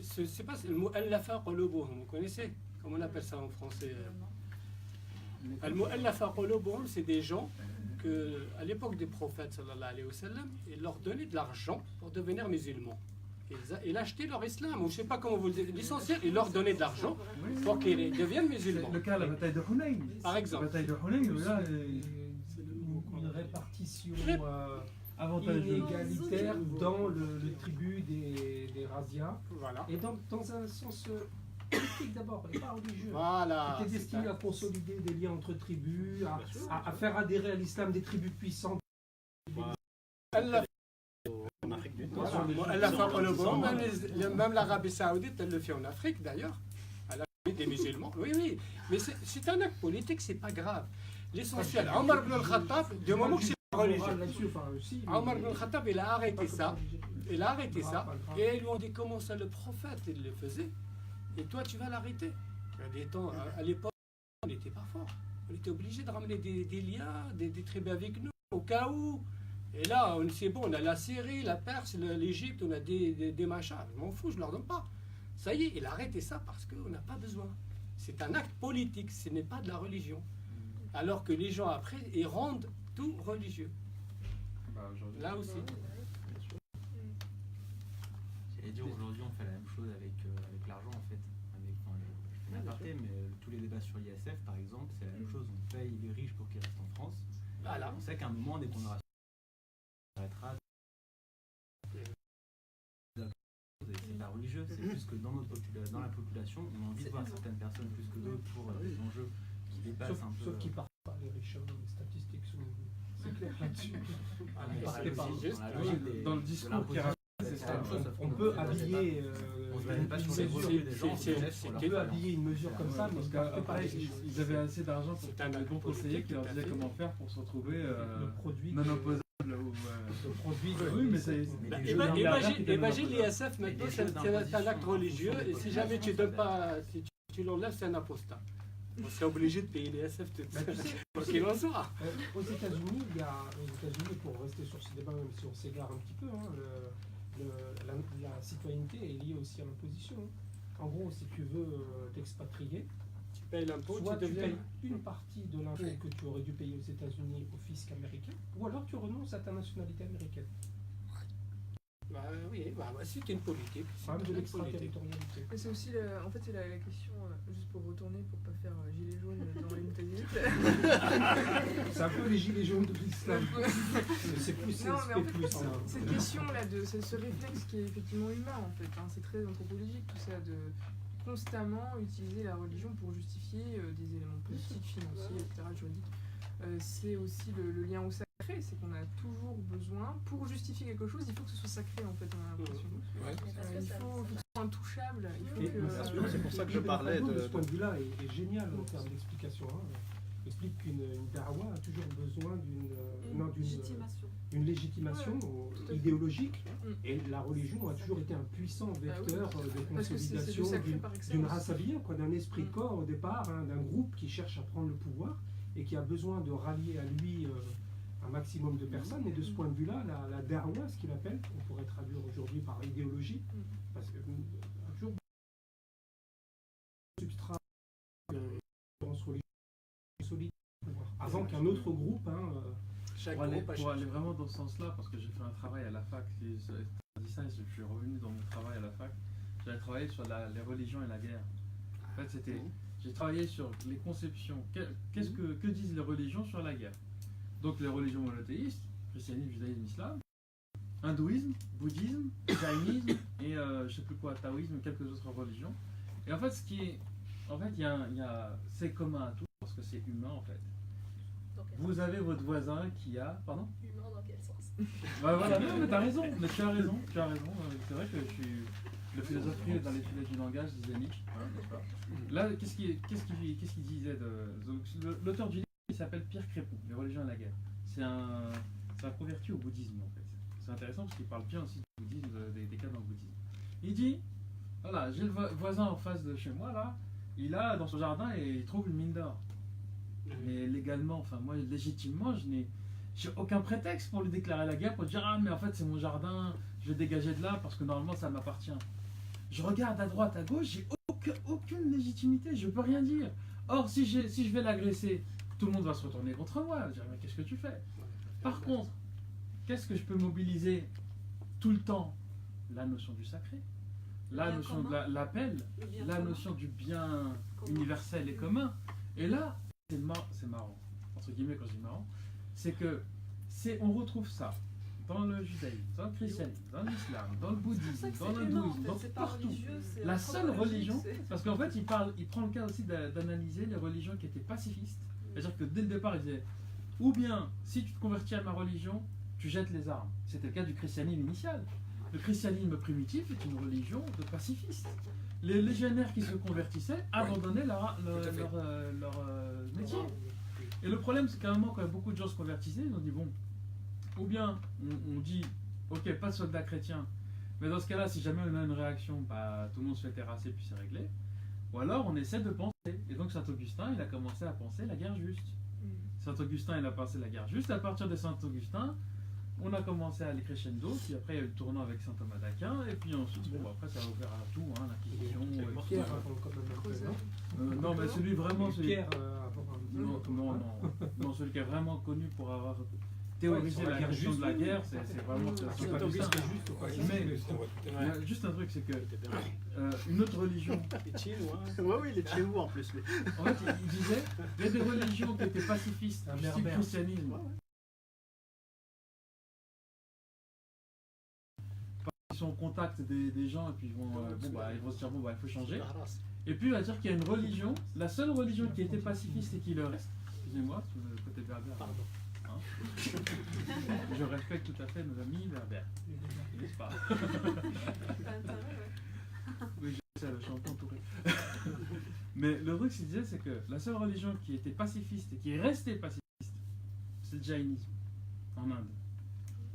[SPEAKER 3] c'est pas le mu'allafa qulubuhum, vous connaissez? Comment on appelle ça en français? Le mu'allafa qulubuhum, c'est des gens que, à l'époque des prophètes, sallallahu alayhi wa sallam, il leur donnait de l'argent pour devenir musulmans. Ils achetaient leur islam, ou je ne sais pas comment vous le dites. L'essentiel, ils leur donnaient de l'argent pour qu'ils deviennent musulmans.
[SPEAKER 7] Le cas de la bataille de Hunayn.
[SPEAKER 3] Par exemple.
[SPEAKER 7] La bataille de Hunayn, là,
[SPEAKER 6] une répartition inégalitaire dans le tribut des Razia.
[SPEAKER 3] Voilà.
[SPEAKER 6] Et dans un sens politique d'abord, et pas religieux.
[SPEAKER 3] Voilà.
[SPEAKER 6] C'était destiné à consolider des liens entre tribus, à faire adhérer à l'islam des tribus puissantes.
[SPEAKER 1] En Afrique du Nord.
[SPEAKER 3] Elle l'a fait en Europe, même l'Arabie Saoudite, elle le fait en Afrique d'ailleurs. Elle a fait des musulmans. Oui, mais c'est un acte politique, c'est pas grave. L'essentiel, Omar ibn al-Khattab, du moment que c'est pas religieux, Omar ibn al-Khattab, il a arrêté ça. Il a arrêté ça. Et ils lui ont dit comment ça, le prophète, il le faisait. Et toi, tu vas l'arrêter. À l'époque, on n'était pas fort. On était obligé de ramener des liens, des tribus avec nous, au cas où. Et là, c'est bon, on a la Syrie, la Perse, l'Égypte, on a des machins. Je m'en fous, je ne leur donne pas. Ça y est, il a arrêté ça parce qu'on n'a pas besoin. C'est un acte politique, ce n'est pas de la religion. Alors que les gens, après, ils rendent tout religieux. Là aussi.
[SPEAKER 9] J'allais dire, aujourd'hui, on fait la même chose avec l'argent, en fait. Je fais un aparté, mais tous les débats sur l'ISF, par exemple, c'est la même chose. On paye les riches pour qu'ils restent en France.
[SPEAKER 3] Voilà.
[SPEAKER 9] On sait qu'à un moment, dès qu'on aura c'est pas religieux, c'est plus que dans la population, on a envie de voir certaines personnes plus que d'autres pour des enjeux qui dépassent un peu.
[SPEAKER 6] Sauf qu'ils partent pas, les riches, les statistiques sont... C'est clair là-dessus.
[SPEAKER 7] Dans le discours qui
[SPEAKER 6] on peut habiller une mesure comme ça, mais
[SPEAKER 7] qu'après ils avaient assez d'argent pour trouver des bons conseillers qui leur disaient comment faire pour se retrouver non opposable. Oui, mais
[SPEAKER 3] imagine l'ISF maintenant, c'est un acte religieux, et si jamais tu donnes pas, si tu l'enlèves, c'est un apostat. On serait obligé de payer l'ISF tout de suite. Quoi qu'il en soit.
[SPEAKER 6] Aux États-Unis, pour rester sur ce débat, même si on s'égare un petit peu, la citoyenneté est liée aussi à l'imposition. En gros, si tu veux t'expatrier,
[SPEAKER 3] tu payes l'impôt,
[SPEAKER 6] soit tu payes une partie de l'impôt que tu aurais dû payer aux États-Unis au fisc américain, ou alors tu renonces à ta nationalité américaine. Oui,
[SPEAKER 3] c'est une politique.
[SPEAKER 6] C'est de l'extraterritorialité.
[SPEAKER 2] C'est aussi, en fait, c'est la question, juste pour retourner, pour pas faire gilet jaune dans une minute.
[SPEAKER 6] C'est un peu les gilets jaunes de l'islam. C'est plus.
[SPEAKER 2] Non, mais en fait, cette question-là, ce réflexe qui est effectivement humain, en fait, hein, c'est très anthropologique tout ça, de constamment utiliser la religion pour justifier des éléments politiques, financiers, etc., juridiques. C'est aussi le lien au sacré, c'est qu'on a toujours besoin, pour justifier quelque chose, il faut que ce soit sacré en fait, on a l'impression. Il faut que ce soit intouchable.
[SPEAKER 1] C'est pour ça que je parlais
[SPEAKER 6] de... Ce point de vue-là est génial en termes d'explication. Il explique qu'une da'wa a toujours besoin d'une légitimation idéologique, et la religion a toujours été un puissant vecteur de consolidation d'une race habillée, d'un esprit de corps au départ, d'un groupe qui cherche à prendre le pouvoir et qui a besoin de rallier à lui un maximum de personnes. Et de ce point de vue-là, la da'wa, ce qu'il appelle, on pourrait traduire aujourd'hui par idéologie, parce que a toujours substrat religieuse solide avant qu'un autre groupe.
[SPEAKER 7] Pour aller vraiment dans ce sens-là, parce que j'ai fait un travail à la fac, je suis revenu dans mon travail à la fac, j'avais travaillé sur les religions et la guerre. En fait, j'ai travaillé sur les conceptions. Que disent les religions sur la guerre? Donc les religions monothéistes, christianisme, judaïsme, islam, hindouisme, bouddhisme, jaïnisme et je sais plus quoi, taoïsme, quelques autres religions. Et en fait, c'est commun à tous parce que c'est humain en fait. Vous avez votre voisin qui a, pardon?
[SPEAKER 11] Humain dans quel sens?
[SPEAKER 7] Voilà, mais t'as raison, mais tu as raison. C'est vrai que je suis le philosophe dans les filets du langage, disait Nietzsche. Là, qu'est-ce qu'il disait l'auteur du livre, il s'appelle Pierre Crépon, Les religions et la guerre. C'est un converti au bouddhisme en fait. C'est intéressant parce qu'il parle bien aussi du bouddhisme, des cas dans le bouddhisme. Il dit, voilà, j'ai le voisin en face de chez moi là, il a dans son jardin et il trouve une mine d'or. Mais légalement, enfin moi légitimement, j'ai aucun prétexte pour lui déclarer la guerre, pour dire ah mais en fait c'est mon jardin, je vais dégager de là parce que normalement ça m'appartient. Je regarde à droite, à gauche, j'ai aucune légitimité, je peux rien dire. Or si je vais l'agresser, tout le monde va se retourner contre moi. Je vais dire mais qu'est-ce que tu fais? Par contre, qu'est-ce que je peux mobiliser tout le temps? La notion du sacré, la notion de l'appel, la notion du bien universel et commun. Et là, c'est marrant, entre guillemets quand je dis marrant, c'est que on retrouve ça dans le judaïsme, dans le christianisme, dans l'islam, dans le bouddhisme, dans l'hindouisme, partout. La seule religion, parce qu'en fait il prend le cas aussi d'analyser les religions qui étaient pacifistes. C'est-à-dire que dès le départ il disait, ou bien si tu te convertis à ma religion, tu jettes les armes. C'était le cas du christianisme initial. Le christianisme primitif est une religion de pacifistes. Les légionnaires qui se convertissaient abandonnaient leur métier. Et le problème, c'est qu'à un moment, quand beaucoup de gens se convertissaient, ils ont dit bon, ou bien on dit ok, pas de soldats chrétiens, mais dans ce cas-là, si jamais on a une réaction, bah, tout le monde se fait terrasser puis c'est réglé. Ou alors on essaie de penser. Et donc Saint-Augustin, il a commencé à penser la guerre juste. Saint-Augustin, il a pensé la guerre juste. À partir de Saint-Augustin, on a commencé à aller crescendo, puis après il y a eu le tournant avec saint Thomas d'Aquin, et puis ensuite, après ça a ouvert à tout, l'Inquisition. Non, mais celui vraiment. Non, celui qui est vraiment connu pour avoir théorisé la question de la guerre, c'est vraiment Saint-Augustin. Mais juste un truc, c'est que une autre religion.
[SPEAKER 1] Oui, les Tchéou en plus.
[SPEAKER 7] En fait, il disait il y a des religions qui étaient pacifistes, du style christianisme. Ils sont au contact des gens et puis ils vont se dire bon bah il faut changer. Et puis il va dire qu'il y a une religion, la seule religion qui était pacifiste et qui le reste. Excusez-moi, le côté berbère. Pardon. Je respecte tout à fait nos amis berbères. N'est-ce pas? Oui, je sais, je suis un peu entouré. Mais le truc qu'il disait, c'est que la seule religion qui était pacifiste et qui est restée pacifiste, c'est le jaïnisme en Inde.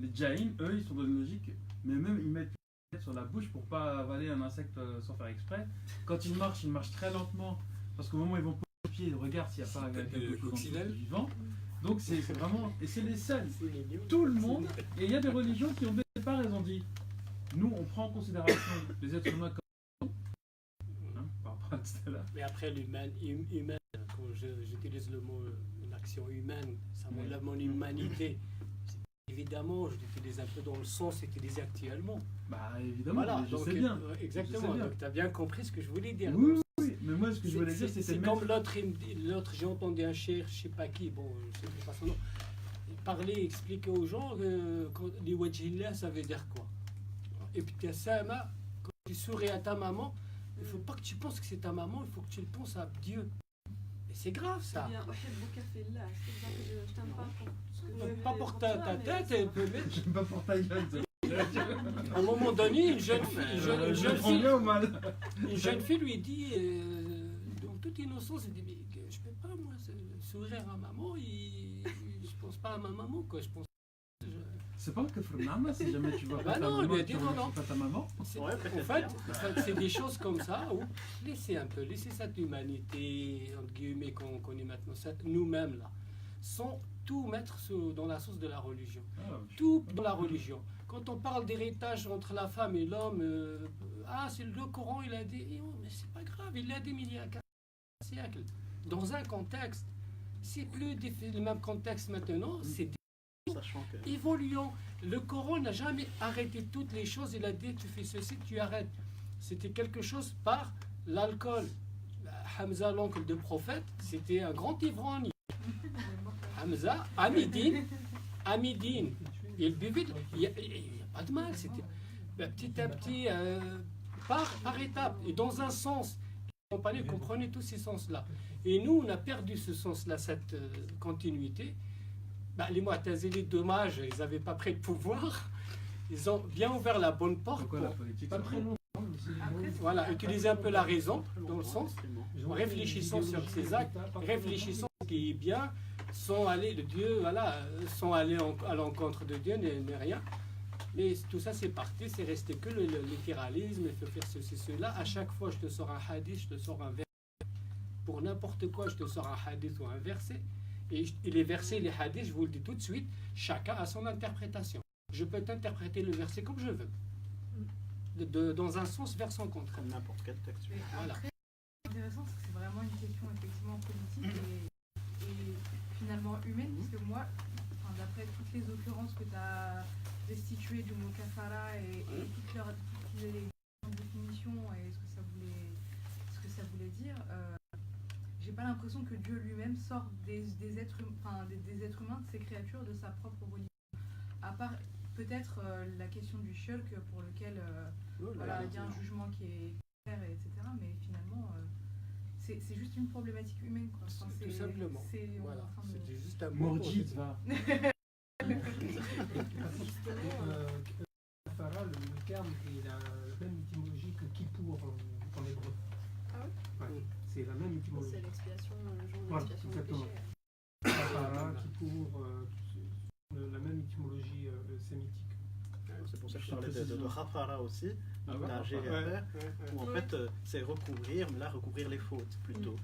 [SPEAKER 7] Les jaïns, eux, ils sont dans une logique, mais même ils mettent une tête sur la bouche pour pas avaler un insecte sans faire exprès. Quand ils marchent très lentement, parce qu'au moment où ils vont poser le pied, ils regardent s'il n'y a pas quelque chose de vivant. Donc c'est vraiment, et c'est les seuls. Tout le monde, et il y a des religions qui ont dès le départ, elles ont dit, nous on prend en considération les êtres humains comme par rapport à cela.
[SPEAKER 3] Mais après l'humain, quand j'utilise le mot une action humaine, ça m'enlève mon humanité. C'est évidemment, je l'utilise un peu dans le sens utilisé actuellement.
[SPEAKER 7] Bah évidemment,
[SPEAKER 3] voilà,
[SPEAKER 7] je
[SPEAKER 3] donc,
[SPEAKER 7] sais bien.
[SPEAKER 3] Exactement, donc tu as bien compris ce que je voulais dire.
[SPEAKER 7] Oui, oui, mais moi ce que je voulais dire,
[SPEAKER 3] c'est comme l'autre, j'ai entendu un cher, je sais pas qui, bon, je sais pas son nom, il parlait, expliquer aux gens que les wajhillah, ça veut dire quoi. Et puis tu as Sama, quand tu souris à ta maman, il ne faut pas que tu penses que c'est ta maman, il faut que tu le penses à Dieu. Et c'est grave ça.
[SPEAKER 8] Je t'aime
[SPEAKER 3] pas pour ta tête, elle peut mettre.
[SPEAKER 7] J'aime pas pour ta gueule.
[SPEAKER 3] À un moment donné, une jeune fille lui dit, dans toute innocence, elle dit, mais je peux pas moi sourire à maman, je pense pas à ma maman, quoi. Je pense.
[SPEAKER 7] C'est pas que maman, si jamais tu vois pas ta
[SPEAKER 3] non,
[SPEAKER 7] maman,
[SPEAKER 3] tu
[SPEAKER 7] vois pas ta maman.
[SPEAKER 3] En fait, c'est des choses comme ça où laissez cette humanité entre guillemets qu'on connaît maintenant, nous-mêmes là, sans tout mettre dans la sauce de la religion. Tout dans la religion. Quand on parle d'héritage entre la femme et l'homme, c'est le Coran, il a dit, mais c'est pas grave, il l'a dit il y a 4 siècles. Dans un contexte, c'est plus le même contexte maintenant, c'est évoluant. Le Coran n'a jamais arrêté toutes les choses, il a dit tu fais ceci, tu arrêtes. C'était quelque chose par l'alcool. Hamza, l'oncle de prophète, c'était un grand ivrogne. Hamza, Amidine, il buvait, il n'y a pas de mal, c'était petit à petit, par étape, et dans un sens. Les compagnons comprenaient tous ces sens-là. Et nous, on a perdu ce sens-là, cette continuité. Les Mu'tazili, dommage, ils n'avaient pas pris le pouvoir. Ils ont bien ouvert la bonne porte pour utiliser un peu la raison, dans le sens, réfléchissant sur ces actes, réfléchissant ce qui est bien, sans aller à l'encontre de Dieu, n'est rien. Mais tout ça, c'est parti, c'est resté que le littéralisme, il faut faire ceci, cela. À chaque fois, je te sors un hadith, je te sors un verset. Pour n'importe quoi, je te sors un hadith ou un verset. Et les versets, les hadiths, je vous le dis tout de suite, chacun a son interprétation. Je peux t'interpréter le verset comme je veux, dans un sens vers son contraire.
[SPEAKER 1] Comme n'importe quel texte.
[SPEAKER 10] Voilà. Après, intéressant, c'est que c'est vraiment une question effectivement politique et finalement humaine, puisque moi, d'après toutes les occurrences que tu as restituées du mot kafara et toutes les définitions et ce que ça voulait dire, j'ai pas l'impression que Dieu lui-même sort des êtres humains, de ses créatures, de sa propre religion. À part peut-être la question du shirk pour lequel il y a un jugement qui est clair, etc. Mais finalement, c'est juste une problématique humaine. Quoi.
[SPEAKER 3] Enfin, tout simplement. C'est juste un
[SPEAKER 6] mot. Morjitva. Kafara, le terme, il a la même étymologie que Kippour en hébreu.
[SPEAKER 11] Ah oui
[SPEAKER 6] c'est la même étymologie.
[SPEAKER 11] C'est l'expiation, le jour de l'expiation du péché.
[SPEAKER 6] Kafara, Kippour, la même étymologie sémitique.
[SPEAKER 1] C'est pour ça que je parlais de Rafara aussi, la GFR, où en fait c'est recouvrir, mais là recouvrir les fautes plutôt.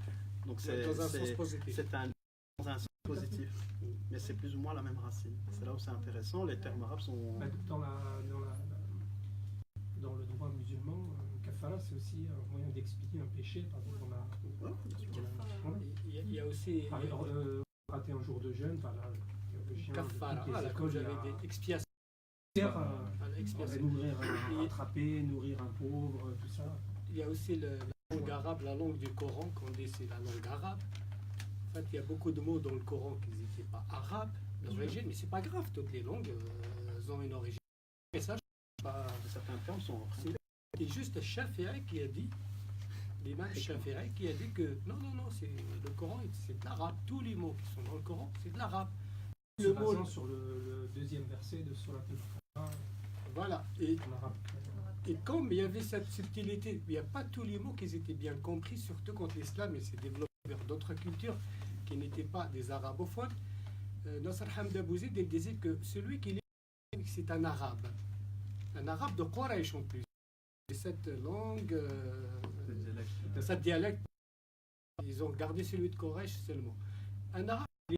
[SPEAKER 1] Donc c'est dans un sens positif, mais c'est plus ou moins la même racine. C'est là où c'est intéressant, les termes arabes sont...
[SPEAKER 6] Dans le droit musulman, kafara c'est aussi un moyen d'expier un péché, par exemple
[SPEAKER 3] il y a aussi...
[SPEAKER 6] rater un jour de jeûne, le chien...
[SPEAKER 3] Kafara, comme j'avais dit, expiation.
[SPEAKER 6] Nourrir attraper, nourrir un pauvre, tout ça.
[SPEAKER 3] Il y a aussi la langue arabe, la langue du Coran, qu'on dit c'est la langue arabe. En fait, il y a beaucoup de mots dans le Coran qui n'étaient pas arabes d'origine, mais c'est pas grave, toutes les langues ont une origine. Et ça,
[SPEAKER 1] certains termes sont appris.
[SPEAKER 3] C'est juste Shafi'i qui a dit, l'imam Shafi'i qui a dit que non, c'est le Coran, c'est de l'arabe. Tous les mots qui sont dans le Coran, c'est de l'arabe.
[SPEAKER 6] Le mot sur le deuxième verset de Surat al-Baqarah.
[SPEAKER 3] Voilà. Et comme il y avait cette subtilité, il n'y a pas tous les mots qui étaient bien compris, surtout quand l'islam s'est développé vers d'autres cultures qui n'étaient pas des arabophones. Nasr Hamd Abu Zaid disait que celui qui lit, c'est un arabe de Quraysh en plus. Et cette langue, cette dialecte, ils ont gardé celui de Quraysh seulement. Un arabe